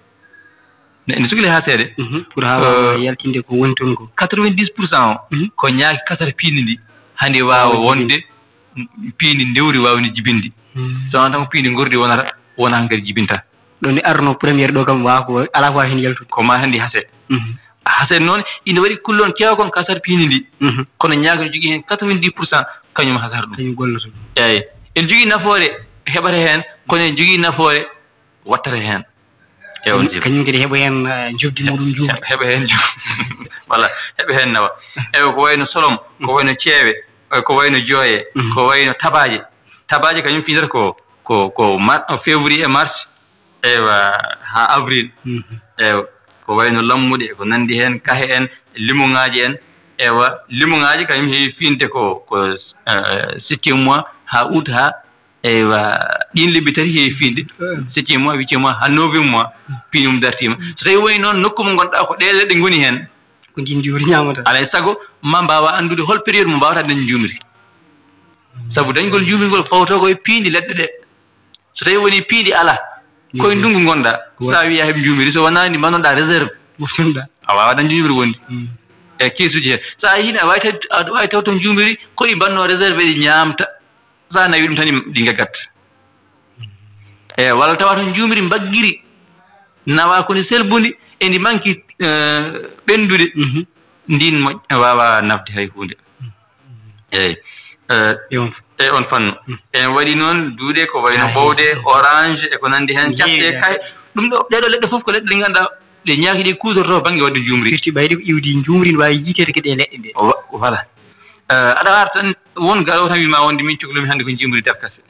ne sohli ha seeɗe
pour ha yaltinde ko woni toon ko
90% ko ñaaki kasata piindi ndi hande wawa wonde piindi ndewri wawni jibinde so on tan ko piindi gordi wona hankadi jibinta
ɗo ne arno premiére ɗo kam wako ala ko hen yaltude
ko ma handi hase hase noon ina waɗi kullon kewa kon kasata piindi ndi kono ñaaki ne jogui hen 90% kañum hasata ɗum
kañum golloto
eyyi en jogui nafoore heɓata hen kono en jogui nafoore wattata hen
kañum kadi heɓa hen jofdi muɗum juum
heɓa hen juum voilà heɓa hen nawa eyi ko wayno solom ko wayno ceewe ko wayno jooye ko wayno tabaje kañum fiidata ko février et mars ewa ha avril ewa ko wayno lammuɗe ko nandi hen kahe en limoŋaji en ewa limungaji kayum heewi finde ko 7e mois ha août ha ewa ɗin lebbi tati heewi finde 7e mois 8e mois ha 9e mois pinum dartima so tawi woni noon nokku mo gonɗa ko ɗe leɗɗe ngoni hen
ko jindori ñamata
alay sago ma mbawa andude hol période mo mbawata dañde jumri sabu dañgol jumringol fawto koye piindi leɗɗe ɗe so tawi woni piindi ala koye ndungu gonɗa sa wiya heɓe jumiri so wonani mbannoɗa réserve a wawa dañde jumri wondi e kesuji he sa yini a wawi taw toon jumiri koɗi mbanno réserve ɗi ñamta sa nawi ɗum tani ɗi gaggatta e walla tawa toon jumiri mbaggiri nawa koni selbundi e ndi manki ɓendude ndin moƴƴa wawa nafde hay hunde eyyi e on fanno en waɗi noon duuɗe ko wayno ɓowde orange e ko nandi hen catte kay ɗum ɗo ɗeɗo leɗɗe fof ko leɗɗe ɗe ganduɗa ɗe ñaaki ɗe kutorto banggue wadde jumri
firti ɓayde ko iwdi jumri ne wawi yitede ko ɗe leɗɗe ɗe
voilà aɗa ara tan won gaɗo tan wima wonde min cohlumi hannde ko jumri darkase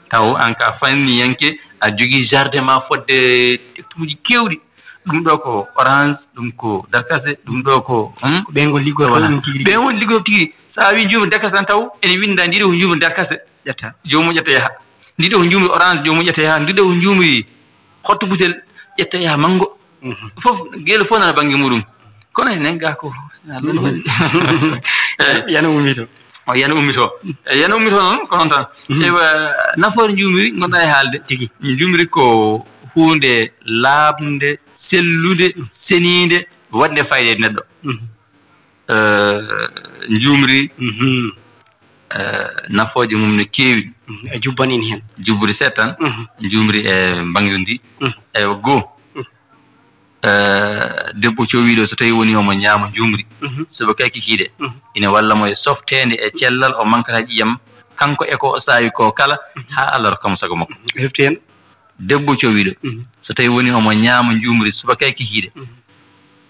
taw an ka fanni yanke a jogui jardin ma fodde tektuji kewɗi ɗum ɗo ko orange ɗum ko darkase ɗum ɗo ko
ɓengol liggoro
ɓen woni liggoro tigui sa wi jumri darkase tan taw ene winda ndiɗo ko jumri darkase ƴetta jomum ƴetta yaha ndiɗo ko jumri orange jomum ƴetta yaha ndiɗo ko jumri hotto butel ƴetta yaha mango fof gueele fof nana banggue muɗum kono e negga ko
yana ummi to
yana ummi to noon ko noon tan ewa nafoore jumri gonɗa e haalde tigui jumri ko hunde laabde sellude senide wadde fayde neɗɗo jumri nafooje mum no keewi
e jubban en hen
jubbude seeɗa tan jumri e bangirondi ewa goo debbo cowiɗo so tawi woni omo ñaama jumri sobo kayki hiiɗe ina walla mo e softede e cellal o mankata ƴiyam kanko e ko o saawi ko kala ha Allah rokkamo sago makko
hefti hen
debbo cowiɗo so tawi woni omo ñaama jumri sobo kayki hiiɗe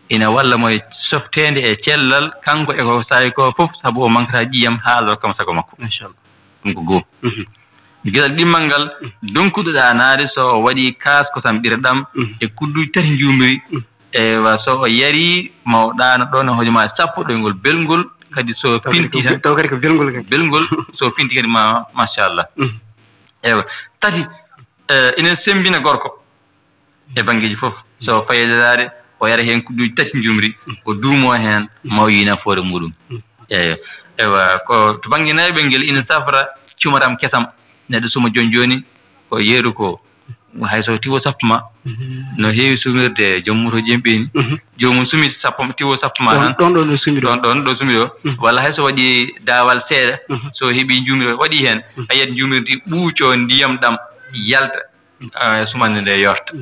ina walla mo e softede e cellal kanko e ko saawi ko fof sabu o mankata ƴiyam ha Allah rokkamo sago makko inchallah ɗum ko goo gilal ɗimmal ngal donkuɗoɗa naade so o waɗi kaas kosam ɓirɗam e kudduji tati jumri ewa so o yari ma o ɗano ɗon e hojoma sappo ɗoygol belgol kadi so finti tan
taw kadi ko
belgol so finti kadi machallah ewa tati ina sembina gorko e banggueji fof so fayidade o yara hen kudduji tati jumri o duumo hen ma o yi nafoore muɗum ewa ko to banggue nayi ngel ina safra cumatam kesam neɗɗo suma joni ko yeeru ko hayso tiwo sappo ma no heewi sumirde joom moto jemɓeni jomum sumi tiwo sappo ma tan
ɗon sumi
ɗo walla hayso waɗi daawal seeɗa so heeɓi jumri waɗi hen a yiyat jumirdi ɓuuco ndiyam ɗam yalta sumande nde yorta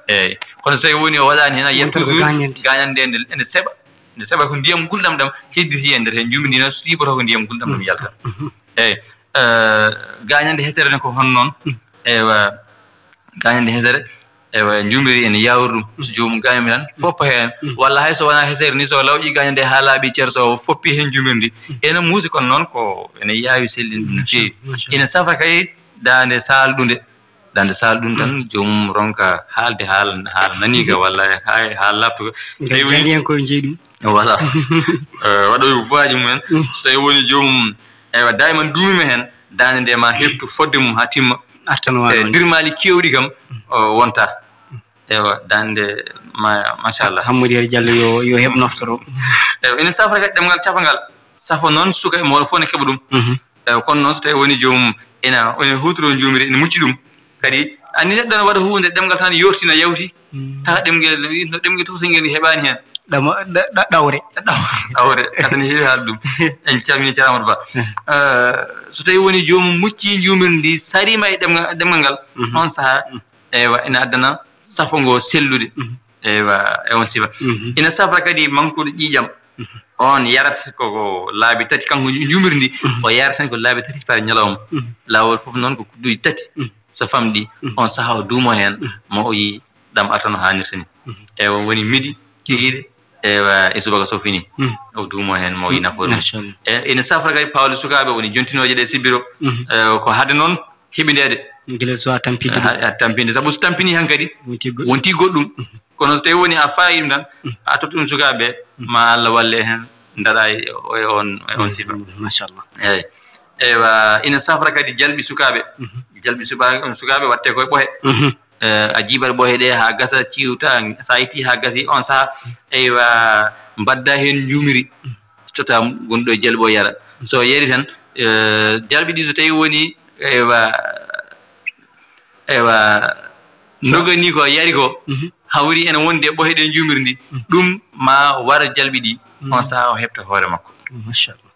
eyyi kono so tawi woni o waɗani hen a yiyat gañande ene seeɓa ko ndiyam gulɗam ɗam hedditi e nder hen jumri ndi noon so tiiɓoto ko ndiyam gulɗam ɗam yalta eyyi gañande hesere ne ko hon noon ewa gañande hesere ewa jumri ene yawru ɗum so jomum gañami tan foppa hen walla hayso wona hesere ni so lawƴi gañande ha laaɓi ceer so foppi hen jumri ndi ene muusi kono noon ko ene yaawi sellin ɗum no feewi ina safa kay dande salɗude tan jomum ronka haalde haala naniga walla haala laptuga
jani hen koye jeeyi ɗum
voilà waɗoy voyaji mumen so tawi woni jomum ewa dayman duumima hen dande nde ma heftu fodde mum ha timma dirmali kewɗi kam wonta ewa dande machallah
Hammadou Yero Diallo yo heɓ noftoro
ewa ina safra kadi ɗemgal capangal safa noon suka e mawɗo fof ne keɓa ɗum ewa kono noon so tawi woni jomum ene hutoro jumri ene mucci ɗum kadi anni neɗɗo ne waɗa hunde ɗemgal tan yortina yawti tawa ɗemgel tofsingel heɓani hen
ɗawre
kasani heewi haalde ɗum en calmini ceerno Amadou Ba so tawi woni jomum mucci jumri ndi sarima e ɗemgal ngal on saaha ewa ina addana safongo sellude ewa e on sifa ina safra kadi mankude ƴiƴam on yarata koko laabi tati kanko jumri ndi o yarata tan ko laabi tati par ñalawma laawol fof noon ko kudduji tati so famɗi on saaha o duumo hen ma o yi ɗam artano hannirta ni ewa woni midi kikiɗe ewa e subaka so fini o duumo hen mo yi nafoore ina safra kadi pawle sukaɓe woni jontinoje ɗe sibbiro ko hade noon heɓidede
gila so tampinde
tampinde sabu so tampini han kadi wonti goddum kono so tawi woni a faayim tan a tottum sukaaɓe ma Allah walle hen ndaɗa on sifa
machallah
ewa ina safra kadi jalɓi sukaaɓe sukaaɓe watte koye ɓohe a jiibat ɓohe ɗe ha gasa ciwta sa itti ha gasi on saha ewa mbadda hen jumiri tota gonɗo e jalɓo yara so yari tan jalɓi ɗi so tawi woni ewa ndogani ko yari ko hawri ene wonde e ɓohe ɗen jumiri ndi ɗum ma wara jalɓi ɗi on saha o heɓta hoore makko machallah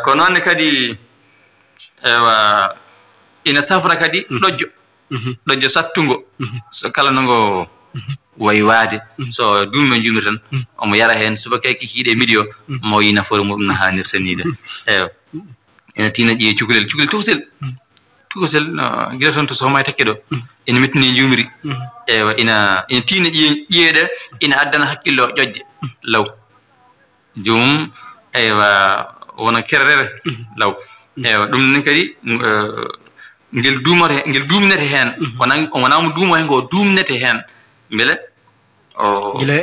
ko noonne kadi ewa ina safra kadi ɗoƴƴo sattungo so kala nongo wayi waade so duumi men jumiri tan omo yara hen subaka kikiiɗe midi o mo yi nafoore muɗum no hannirta niide ewa ina tina ƴiye cukalel tukusel gila toon to sohma tekke ɗo ina mettini jumiri ewa ina tina ƴiyeɗe ina addana hakkille o ƴoƴde law jomum ewa wona kerrere law ewa ɗum nen kadi ngel duumnete hen wonamo duumo hen ko duumnete hen beele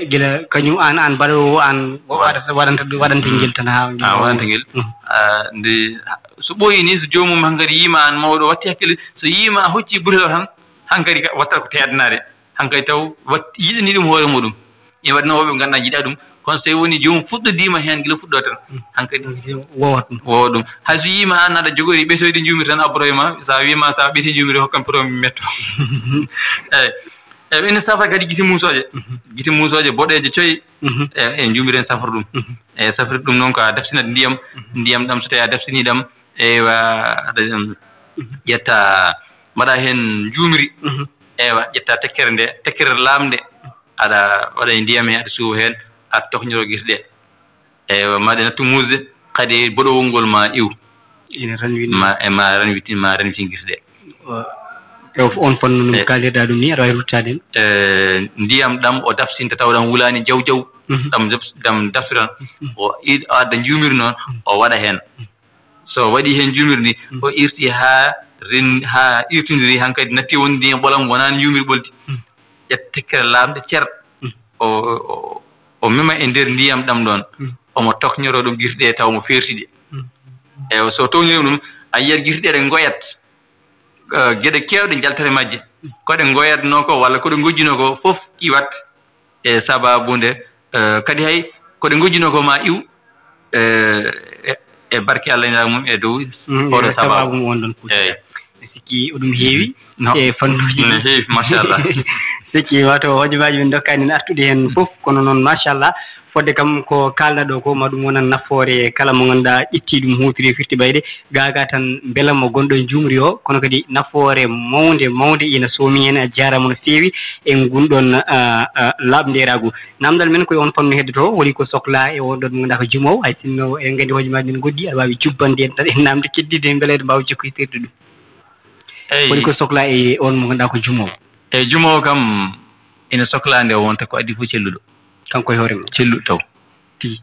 gila kañum an mbaɗo an waɗante ngel tan ha
waɗante ngel nde so ɓooyi ni so joomum hankadi yiima an mawɗo watti hakkille so yiima a hocci butel o tan hankadi wattata ko teedanade hankadi taw yiɗani ɗum hoore muɗum ina waɗino woɓe ganduɗa jiiɗa ɗum kono so tawi woni joomum fuɗɗodima hen gila fuɗɗo tan hankadi wowa ɗum hay so yiima an aɗa jogori ɓetoyde jumiri tan abboroyma sa wima sa ɓeti jumiri hokkam promi metto eyyi ene safa kadi giti musoje boɗeje coyi e jumiri en safra ɗum e safride ɗum noon ko a dafsinat ndiyam ɗam so tawi a dafsini ɗam ewa aɗa ƴetta mbaɗa hen jumiri ewa ƴetta tekkere lamde aɗa waɗa e ndiyam he aɗa suwa hen aɗa tohñoro guite ɗe ewa maɗe nattu musde kadi boɗowol ngol ma iw ma ranwitin guite ɗe
on fonno num kalirɗa ɗum ni aɗa wawi ruttade
ndiyam ɗam o dafsinta tawɗam wulani jaw ɗam dafsiran o adda jumiri noon o waɗa hen so waɗi hen jumiri ndi o irti ha irtidiri hankadi natti woni ndiyam ɓolam wonani jumiri ɓoldi ƴetta tekkere lamɗe cer o mema e nder ndiyam ɗam ɗon omo tokñoro ɗum guite ɗe taw mo fertiɗe eyi so tokñori ɗum a yiyat guite ɗe ɗe goyat geɗe kewɗe jaltere majje koɗe goyatno ko walla koɗe gojjino ko fof iwat e sababude kadi hay koɗe gojjino ko ma iw e barke Allah ina mum e dow oɗo sababu
on ɗon eyyi sikki ɗum heewi e fannuji
ne heewi machallah
sikki wato hojomaji min dokkani artude hen fof kono noon machallah fodde kam ko kalɗa ɗo ko ma ɗum wonan nafoore kala mo ganduɗa ƴetti ɗum hutiri firti ɓayde gaga tan beela mo gonɗo e jumri o kono kadi nafoore mawde ina soomi hen a jarama no feewi e gunɗon labderagu namdal men koye on fannu heddoto woni ko sohla e on ɗon mo ganduɗa ko jumowo hay sinno en gandi hojomaji men goddi aɗa wawi jubbande en tan e namde keddide en beelede mbawa jokkoytirde ɗum woni ko sohla e on mo ganduɗa ko jumowo
eyyi jumowo kam ina sohlande o wonta ko addi fof celluɗo
kanko e hoore mum
celluɗo taw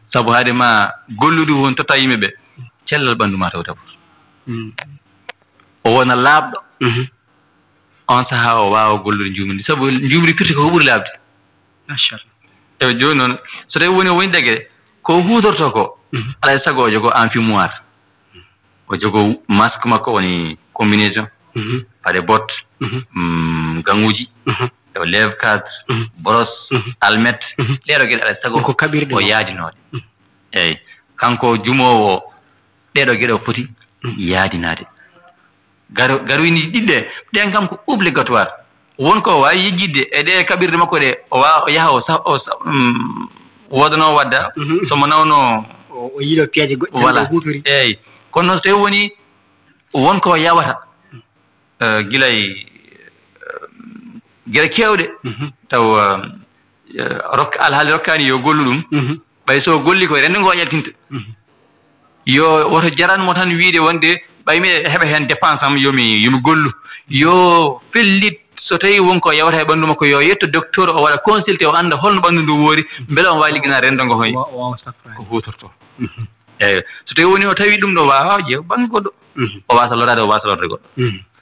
sabu haade ma gollude won tota yimɓeɓe cellal ɓanndu ma taw tafor o wona laaɓɗo on sahaa o waawa gollude jumri ndi sabu jumri firti ko ɓuri laaɓde
machallah
eyi jooni noon so tawi woni dege ko huutorto ko alay sago o jogoo enfumoir o jogoo masque makko woni combinaison paɗe bot ganguji o lève cadre brosse almet ɗeɗo gueɗe alay sago
ko kaɓirɗe
o yaadinoɗe eyyi kanko jumowo o ɗeɗo gueɗe o foti yaadinade garoyni ɗiɗɗe ɗen kam ko obligatoire wonko o wawi yejjidde e ɗe kaɓirɗe makko ɗe o yaha o wodano wadda somo nawno
o yiiɗo piyaje goɗɗe
voilà eyyi kono noon so tawi woni wonko yawata guilay gueɗe kewɗe taw alhaali rokkani yo gollu ɗum ɓay so golli koye rende ngo ƴaltinta yo woto jaranmo tan wiide wonde ɓay mi heɓa hen dépense am yomi gollu yo fellit so tawi wonko yawata e ɓanndu makko yo yetto docteur o waɗa consulté o anda holno ɓanndu ndu woori beele on wawi ligginade rendo ngo hoye ko hutorto eyyi so tawi woni o tawi ɗum ɗo wawa ƴeew bangge goɗɗo o wasa lorade o wasa lorde goɗɗo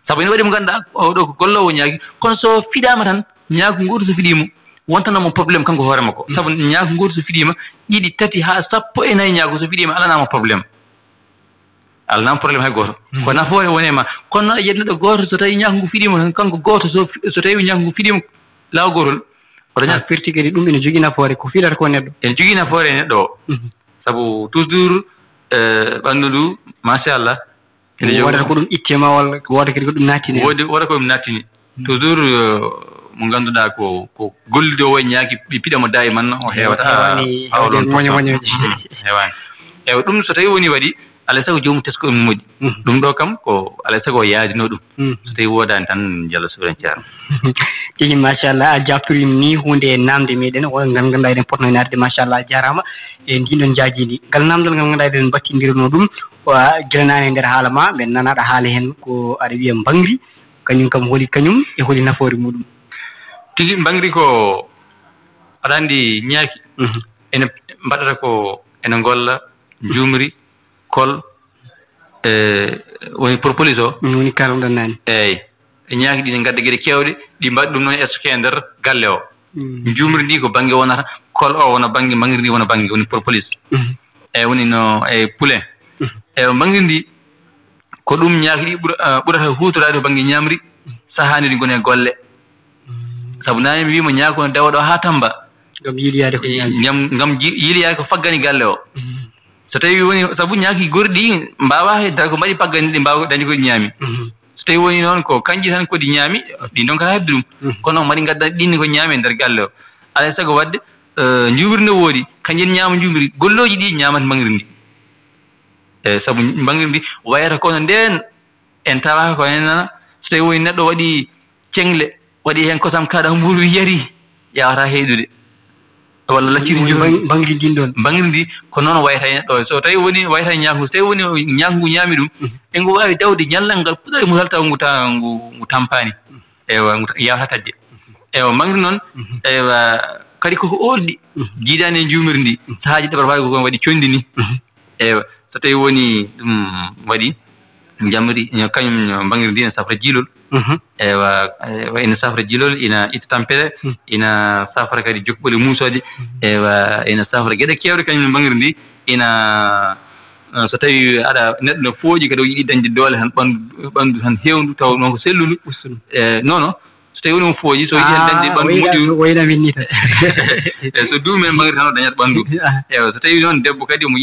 sabu ene waɗi mo ganduɗa oɗo ko gollowo ñaaki kono so fiɗama tan ñaaku goto so fiɗima wontanamo probléme kanko hoore makko sabu ñaaku goto so fiɗima ɗiɗi tati ha 14 ñaaku so fiɗima alanama probléme hay goto ko nafoore woni ma kono aɗa yedneɗo goto so tawi ñaaku ngu fiɗima kanko goto so tawi ñaaku ngu fiɗima law gotol oɗo ñaa
firti kadi ɗum ene jogui nafoore ko fiɗata ko neɗɗo
ene jogui nafoore e neɗɗo o sabu toujours ɓanndu ndu machallah
wodata ko ɗum ittema walla woda kadi ko ɗum nattini
woda ko ɗum nattini toujours mo ganduɗa ko gollude o wayi ñaaki piɗamo dayi man o hewata hawlon
moñomoñoji
hewani eyi ɗum so tawi woni waɗi alay sago jomum tesko ɗum moƴƴi ɗum ɗo kam ko alay sago o yaadino ɗum so tawi wodani tan Diallo Souren Thiarno
tigi machallah a jabtorima ni hunde namde meɗen o ngal ganduɗa eɗen potno narde machallah jarama e ndinɗon jaajidi ngal namdal ngal ganduɗa eɗen bakkidirno ɗum guelanani e nder haala ma ɓe nanaɗa haala hen ko aɗa wiya bangri kañum kam holi kañum e holi nafoore muɗum
tigi bangri ko aɗa andi ñaaki ene mbaɗata ko ene golla juumri kol woni propolis o
woni kalɗon nani
eyyi ñaaki ɗi ne gadda gueɗe kewɗe ɗi mbaɗi ɗum noon estoke e nder galle o juumri ndi ko banggue wonata kol o wona banggue bangri ndi wona banggue woni propolis eyyi woni no e poulain eyyi bangri ndi ko ɗum ñaaki ɗi ɓurata hutorade banggue ñamri sahani ɗi gone golle sabu nani mi wima ñaako no dawaɗo ha Tamba
gam yiliyade ko
gam yiliyade ko faggani galle o so tawi woni sabu ñaaki gorɗi mbawa heddata ko mbaɗi paggani ɗi mbawa dañi koɗi ñaami so tawi woni noon ko kanƴi tan koɗi ñaami ɗin ɗon kata hebde ɗum kono mbaɗi gadda ɗinni ko ñaami e nder galle o alay saago wadde juumri no woodi kañƴen ñaama juumri golloji ɗi ñamata bangri ndi e sabu bangri ndi wayata kono nden en tawaka ko henana so tawi woni neɗɗo waɗi cengle waɗi hen kosam kaɗa mburu yari yawata heydude walla lacciri
bangri din ɗon
bangri ndi ko noon wayata e neɗɗo so tawi woni wayata ñaaku so tawi woni ñaaku ngu ñaami ɗum e ngu wawi dawde ñallal ngal puɗɗore ngu halta ngu tampani ewa yawata tadde ewa bangri noon ewa kadi koko orɗi jiidani e juumiri ndi sahaji ɗeɓata wawi koko waɗi condi ni ewa so tawi woni ɗum waɗi jamri kañum bangri ndi ne safra jiilol ewa ina safra jiilol ina itta tampere ina safra kadi jokɓole musode ewa ina safra gueɗe kewɗe kañum bangri ndi ina so tawi aɗa neɗɗo no fooƴi kadi o yiiɗi dañde doole tan ɓanndu tan hewndu taw noon ko selludu non non so tawi woni mo fooƴi so yiiɗi hen dañde ɓanndu moƴƴu
woynamin ni tan
so duumi en bangri tan o dañat ɓanndu ewa so tawi noon debbo kadi omo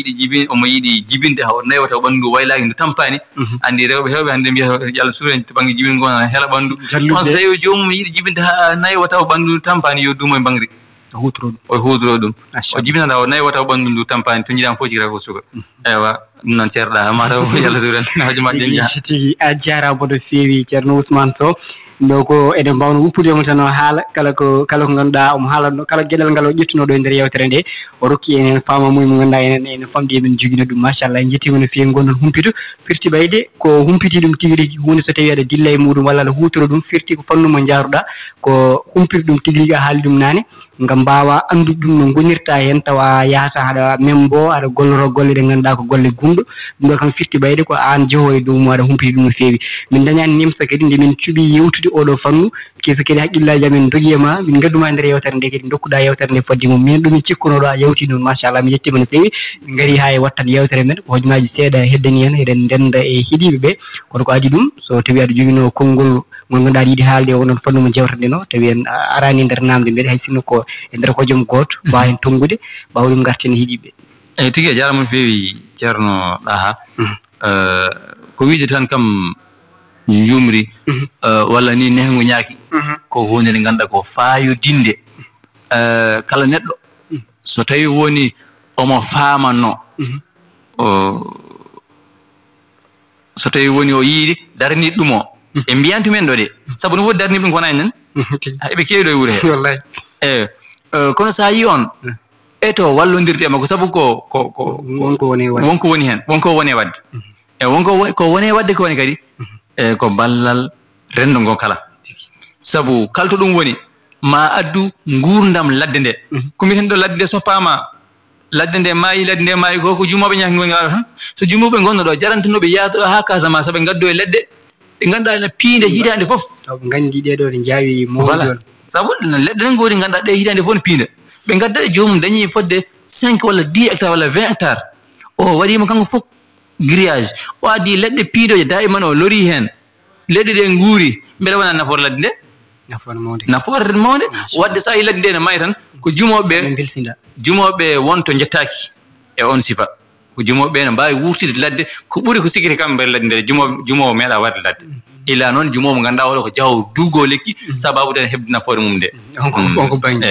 yiiɗi jibinde haw nayi taw ɓanndu waylaki ndu tampani andi rewɓe hewɓe hannde mbiyata Diallo Souren to banggue jibinde gona heela ɓanndu on so tawi jomum yiiɗi jibinde ha nayi taw ɓanndu tampani yo duumo e bangri o hutoro ɗum o jibinata o nayi taw ɓanndu ndu tampani to jiiɗama fof jigata ko suka ewa ɗum noon ceerɗa mataw Diallo Souren haji ma ƴeñƴa
tigi a jarama no feewi ceerno Ousmane Sow ɗo ko eɗen mbawno wuppudemo tan o haala kala ko ganduɗa omo haalatno kala gueɗel ngal o ƴettunoɗo e nder yewtere nde o rokki enen famamuye mo ganduɗa enen famɗi emen joguino ɗum machallah en jettimo no feewi gonɗon humpito firti ɓayde ko humpiti ɗum tigui rigui hunde so tawi aɗa dilla e muɗum walla aɗa hutoro ɗum firti ko fannu mo jaaruɗa ko humpir ɗum tigui rigui a haali ɗum nane ngam mbawa andude ɗum no gonirta hen tawa yahata haɗa membo aɗa golloro golle ɗe ganduɗa ko golle gumɗo ɗum ɗo kam firti ɓayde ko an jeeho e dow mo aɗa humpiti ɗum no feewi min dañani nimsa kadi nde min cuuɓi yewtude oɗo fannu kesa kadi haqqillaji amen dogi e ma min gadduma nder yewtere nde kadi dokkuɗa yewtere nde fodde mum min ɗumin cikkunoɗo a yewti noon machallah mi yettima no feewi min gaari ha e wattan yewtere men ko hojomaji seeɗa heddani hen eɗen ndenda e heeɗiɓe ɓe kono ko adi ɗum so tawi aɗa joguino konngol mo ganduɗa aɗa yiiɗi haalde o onon fannumo jewtere nde no tawi en arani nder namde mbeɗa hay sinno ko e nder hojom goto mbawa hen tongude mbawa ɗum garten heeɗiɓe
eyyi tigui a jarama no feewi ceerno Ɗaaha ko wiide tan kam jumri walla ni nehngo ñaaki ko hunde nde ganduɗa ko fayodinde kala neɗɗo so tawi woni omo famanno so tawi woni o yiiɗi darniɗo ɗum o e mbiyantumen ɗo de saabu no woodi darniɓe ɗum kona enen eɓe kewi ɗo e wuuro he
wallahi
eyi kono sa yi on eto wallodirde e makko saabu ko wonko woni hen wonko woni e wadde e wonko ko woni e wadde ko woni kadi e ko ballal rendo ngo kala sabu kala to ɗum woni ma addu gurdam ladde nde ko mbiten ɗo ladde nde soppama ladde nde maayi ko juumoɓe ñaaki ngol ngal tan so juumoɓe gonno ɗo jarantinoɓe yaado ha Casamance ɓe gaddo e leɗɗe ɗe ganduɗa ene piinde hitande fof
taw gandi ɗeɗo ɗe jaawi mawɗon
sabu leɗɗe ɗen gori ganduɗa ɗe hitande fof ne piinde ɓe gaddaɗe joomum dañi fodde 5 walla 10 hectares walla 20 hectares o waɗima kanko fof grillage o addi leɗɗe piidoje da'iman o lori hen leɗɗe ɗe nguuri mbeɗa wona nafoore ladde nde nafoore mawde wadde sa yi ladde nde ne mayi tan ko jumoɓe wonto jettaki e on sifa ko jumoɓe ne mbawi wurtide ladde ko ɓuri ko sikiri kamɓe mbeɗa ladde nde jumowo meeɗa wadde ladde ila noon jumomo ganduɗa oɗo ko jahowo duugo lekki sababu den hebde nafoore mum nde
onko banggue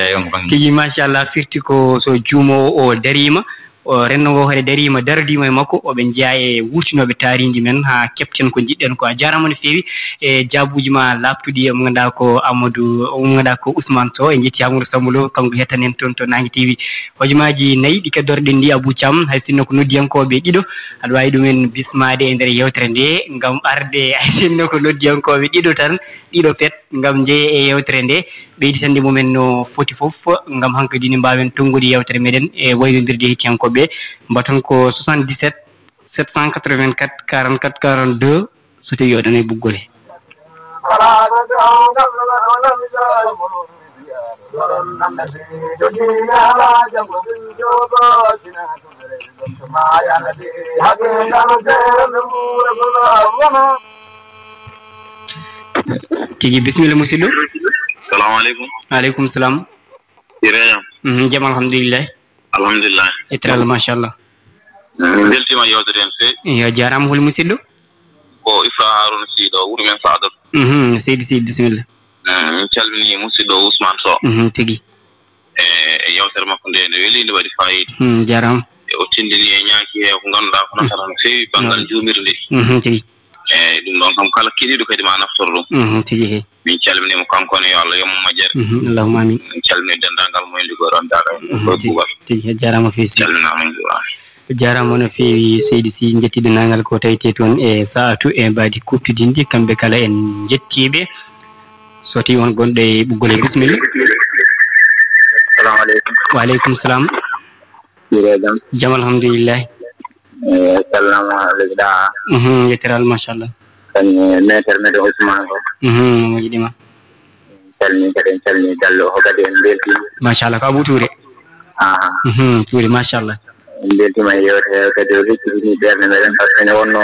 tigi machallah firti ko so juumowo o darima renno ngo hade darima dardima e makko oɓe jeeya e wurtinoɓe taariji men ha kepten ko jiɗɗen ko a jarama no feewi e jaabuji ma laptuɗi mo ganduɗa ko Amadou mo ganduɗa ko Usmaan Sow e jetti Amadou Sambulo kanko hettanen toon to Nangue TV hojomaji nayyi ɗi keddorɗen ndi Abou Thiam hay sinno ko noddiyankoɓe ɗiɗo aɗa wawi ɗumen bismade e nder yewtere nde gam arde hay sinno ko noddiyankoɓe ɗiɗo tan ɗiɗo pet gam jeeye e yewtere nde ɓeyditande mumen no foti fof gam hankadini mbawen tongude yewtere meɗen e waynodirde hettiyankoɓe mbaton ko 77 784 44 42 so tawi oɗon e buggole tigi bisimilla musidɗo
salamu aleykum
aleykum salam
irejam
jaam alhamdulillah etral machallah
min beltima yewtere hen feewi
yo jarama hol musidɗo
ko Ifra Harouna Siɗo wuro men Fadal
seydi bisimilla
min calmini musidɗo Usmaan Sow
tigi
e yewtere makko nde nde weeli nde waɗi fayida
jarama
e o tindini e ñaaki he ko ganduɗa ko nafata no feewi banggal juumirde
tigi
eyyi ɗum ɗon kam kala keɗiɗo kadi ma naftoro ɗum
tigi he
min calminimo kankone yo Allah yommo majjere
allahumma amin
min calmini dendagal mumen liggoɗon daga koye kuuɓal
tigi jarama feewi
calminama juura
jarama no feewi seydi si jettiɗo nangal ko tawite toon e saatu e mbadi kuftudinde kamɓe kala en jettiɓe so tawi on gonɗo e ɓuggole bisimilla
assalamu aleykum
waaleykum salam
irejam
jaam alhamdulillah
sallam aleykum ɗa
yetteral machallah
kan maître meɗe Usmaan ko
mo yiɗima
calmini kadi en calmini dallo o kadi en beltima
machallah ko Abou Touré Touré machallah
en beltima e yewtere kadi o reccitini ɓerde meɗen par ce que ene wonno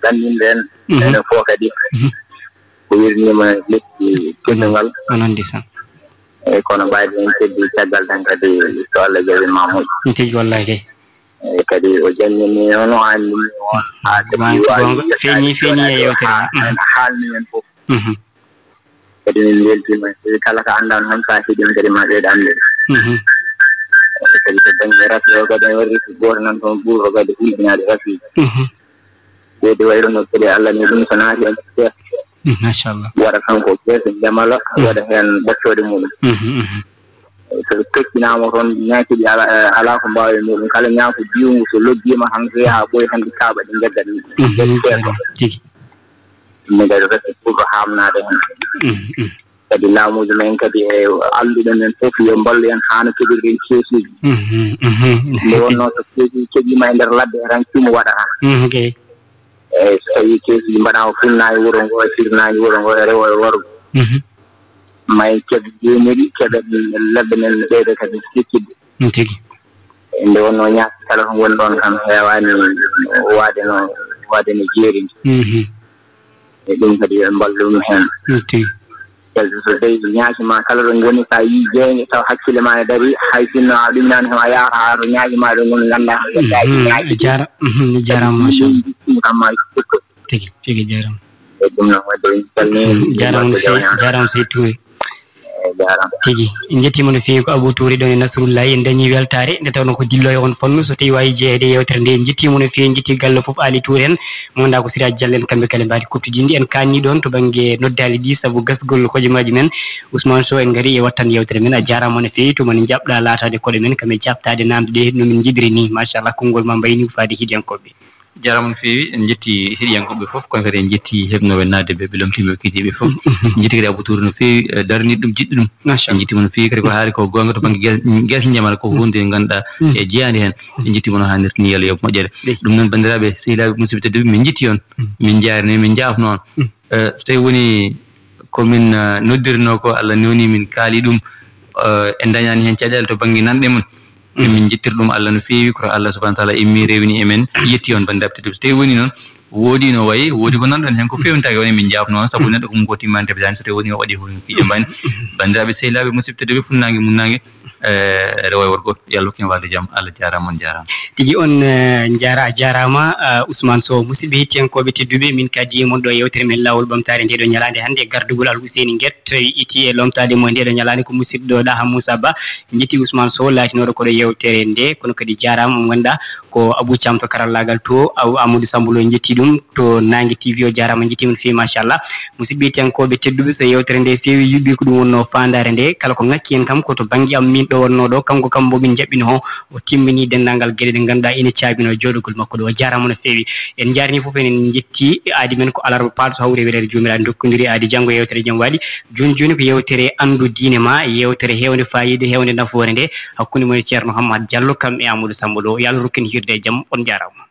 gandinde en enen fof kadi ko wirnima lekki teddugal
onon disan
eyyi kono mbayde en keddi caggal tan kadi so Allah jaɓi ma moƴƴi
tigi wallahi kay
eyyi kadi o jammini noon o annimi on ha
feeñi e yewtere
haalni men fof kadi min beltima kala ko andan tan sa heeɗin kadi ma ɓeyde andude kadi so dañi rafi o kadi en warri goto nan toon ɓuuro kadi hulɓinade rafi ɓeyde wayruno kadi Allah ni ɗum so naati en
machallah
waɗa kanko keese jamala waɗa hen ɓottode muɗum so tokkinama toon ñaakiɗi ala ko mbawi muɗum kala ñaaku diwngu so lobbima han so yaha ɓooyi tan ɗi kaaɓa ɗi jagga ɗum
tigi
ɗum kadi resi pour hamnade hen kadi laamuji men kadi e alluɗen en fof yo mballu en hano keɓirɗen keesuji nde wonno so keesuji keɓima e nder ladde tan cumo waɗata eyyi so tawi keesuji mbaɗama funnayi wuuro ngo e sirnaji wuuro ngo e rewo e worgo may keɓe jomiri keɓe lebbe men ɓeyde kadi sikkidde
tigi
nde wonno ñaaki kala ko woni ɗon tan hewani waade no jeeri e ɗum kadi yo mballu ɗum hen
tigi
kadi so tawi ñaaki ma kala ɗo goni sa yi jeeñe taw hakkille ma e dari hay sinno a ɗumnani hen a yaha ha to ñaaki ma ɗo goni ganda
jarama machallah tigi jarama
e ɗum noon wadde calmini
jarama sey Touré tigi en jettima no feewi ko Abou Touré ɗon e Nasrullahi en dañi weltare nde tawno ko dillo e on fannu so tawi wawi jeeyede yewtere nde en jettimo no feewi en jetti galle foof Ali Touré en mo ganduɗa ko Siraji Diallo en kamɓe kala mbadi koptidinde en kanni ɗon to banggue noddali ɗi saabu gasgol hojomaji men Ousmane Sow en gaari e wattan yewtere men a jarama no feewi to mon jaɓɗa latade koɗe men kamɓe jaɓtade namde ɗe nomin jibiri ni machallah konngol ma mbayni ko faade hiidiyankoɓe
jaram feewi en jetti heɗiyankoɓe fof kono kadi en jetti heɓnoɓe nadde ɓe lomtiɓe kiitiɓe fof jetti kadi Abou Touré no feewi darniɗo ɗum jiɗɗo ɗum en jettima no feewi kadi ko haali ko gonga to banggue guese jamal ko hunde ganduɗa e jeyande hen en jettima no hannirta ni Allah yo moƴƴere ɗum noon bandiraɓe sehilaɓe musidɓe tedduɓe min jetti on min jarani min jafno on so tawi woni komin noddirno ko Allah newni min kaali ɗum en dañani hen caɗele to banggue nanɗe mon min jettir ɗum Allah no feewi ko Allah subhanahu wa ta'ala immi rewni emen yetti on bandiraɓe tedduɓe so tawi woni noon woodi no wayi woodi ko nanɗon hen ko fewnitaki woni min jafno on saabu neɗɗo ko mum ko timmani tebetani so tawi woni o waɗi ko fiiƴe mbani bandiraɓe sehilaɓe musidɓe tedduɓe funnague munnague rewo e worgo yallo ken walde jaam Allah jarama on jarama
tigi on jara jarama Usmaan Sow musidɓe hettiyankoɓe tedduɓe min kadi mon ɗo yewtere men lawol ɓamtare ndeɗo ñalande hannde gardugol Alhuseni Guet iti e lomtade mo ndeɗo ñalande ko musidɗo Ɗaaha Moussa Ba jetti Usmaan Sow latinoɗo koɗo yewtere nde kono kadi jarama mo ganduɗa ko Abou Thiam to karallagal to Amadou Sambulo jetti ɗum to Nangue TV o jarama jettima no fewi machallah musidɓe hettiyankoɓe tedduɓe so yewtere nde fewi yuɓɓi ko ɗum wonno fandare nde kala ko ngakki en kam koto banggue am min ɗo wonno ɗo kanko kam momin jaɓɓino ho o timmini dendalngal gueɗe ɗe ganduɗa ene caabino joɗogol makko ɗo jarama no fewi en jarini foof enen jetti aadi men ko alarba paaɗo so hawre welede jomiraɗo dokkodiri aadi janggo yewtere jaam waɗi joni ko yewtere andu diine ma yewtere hewde fayida hewde nafoore nde hakkude mon ceerno Hamad Diallo kam e Amadou Samba Lo yo Allah rokkin hirde e jaam on jarama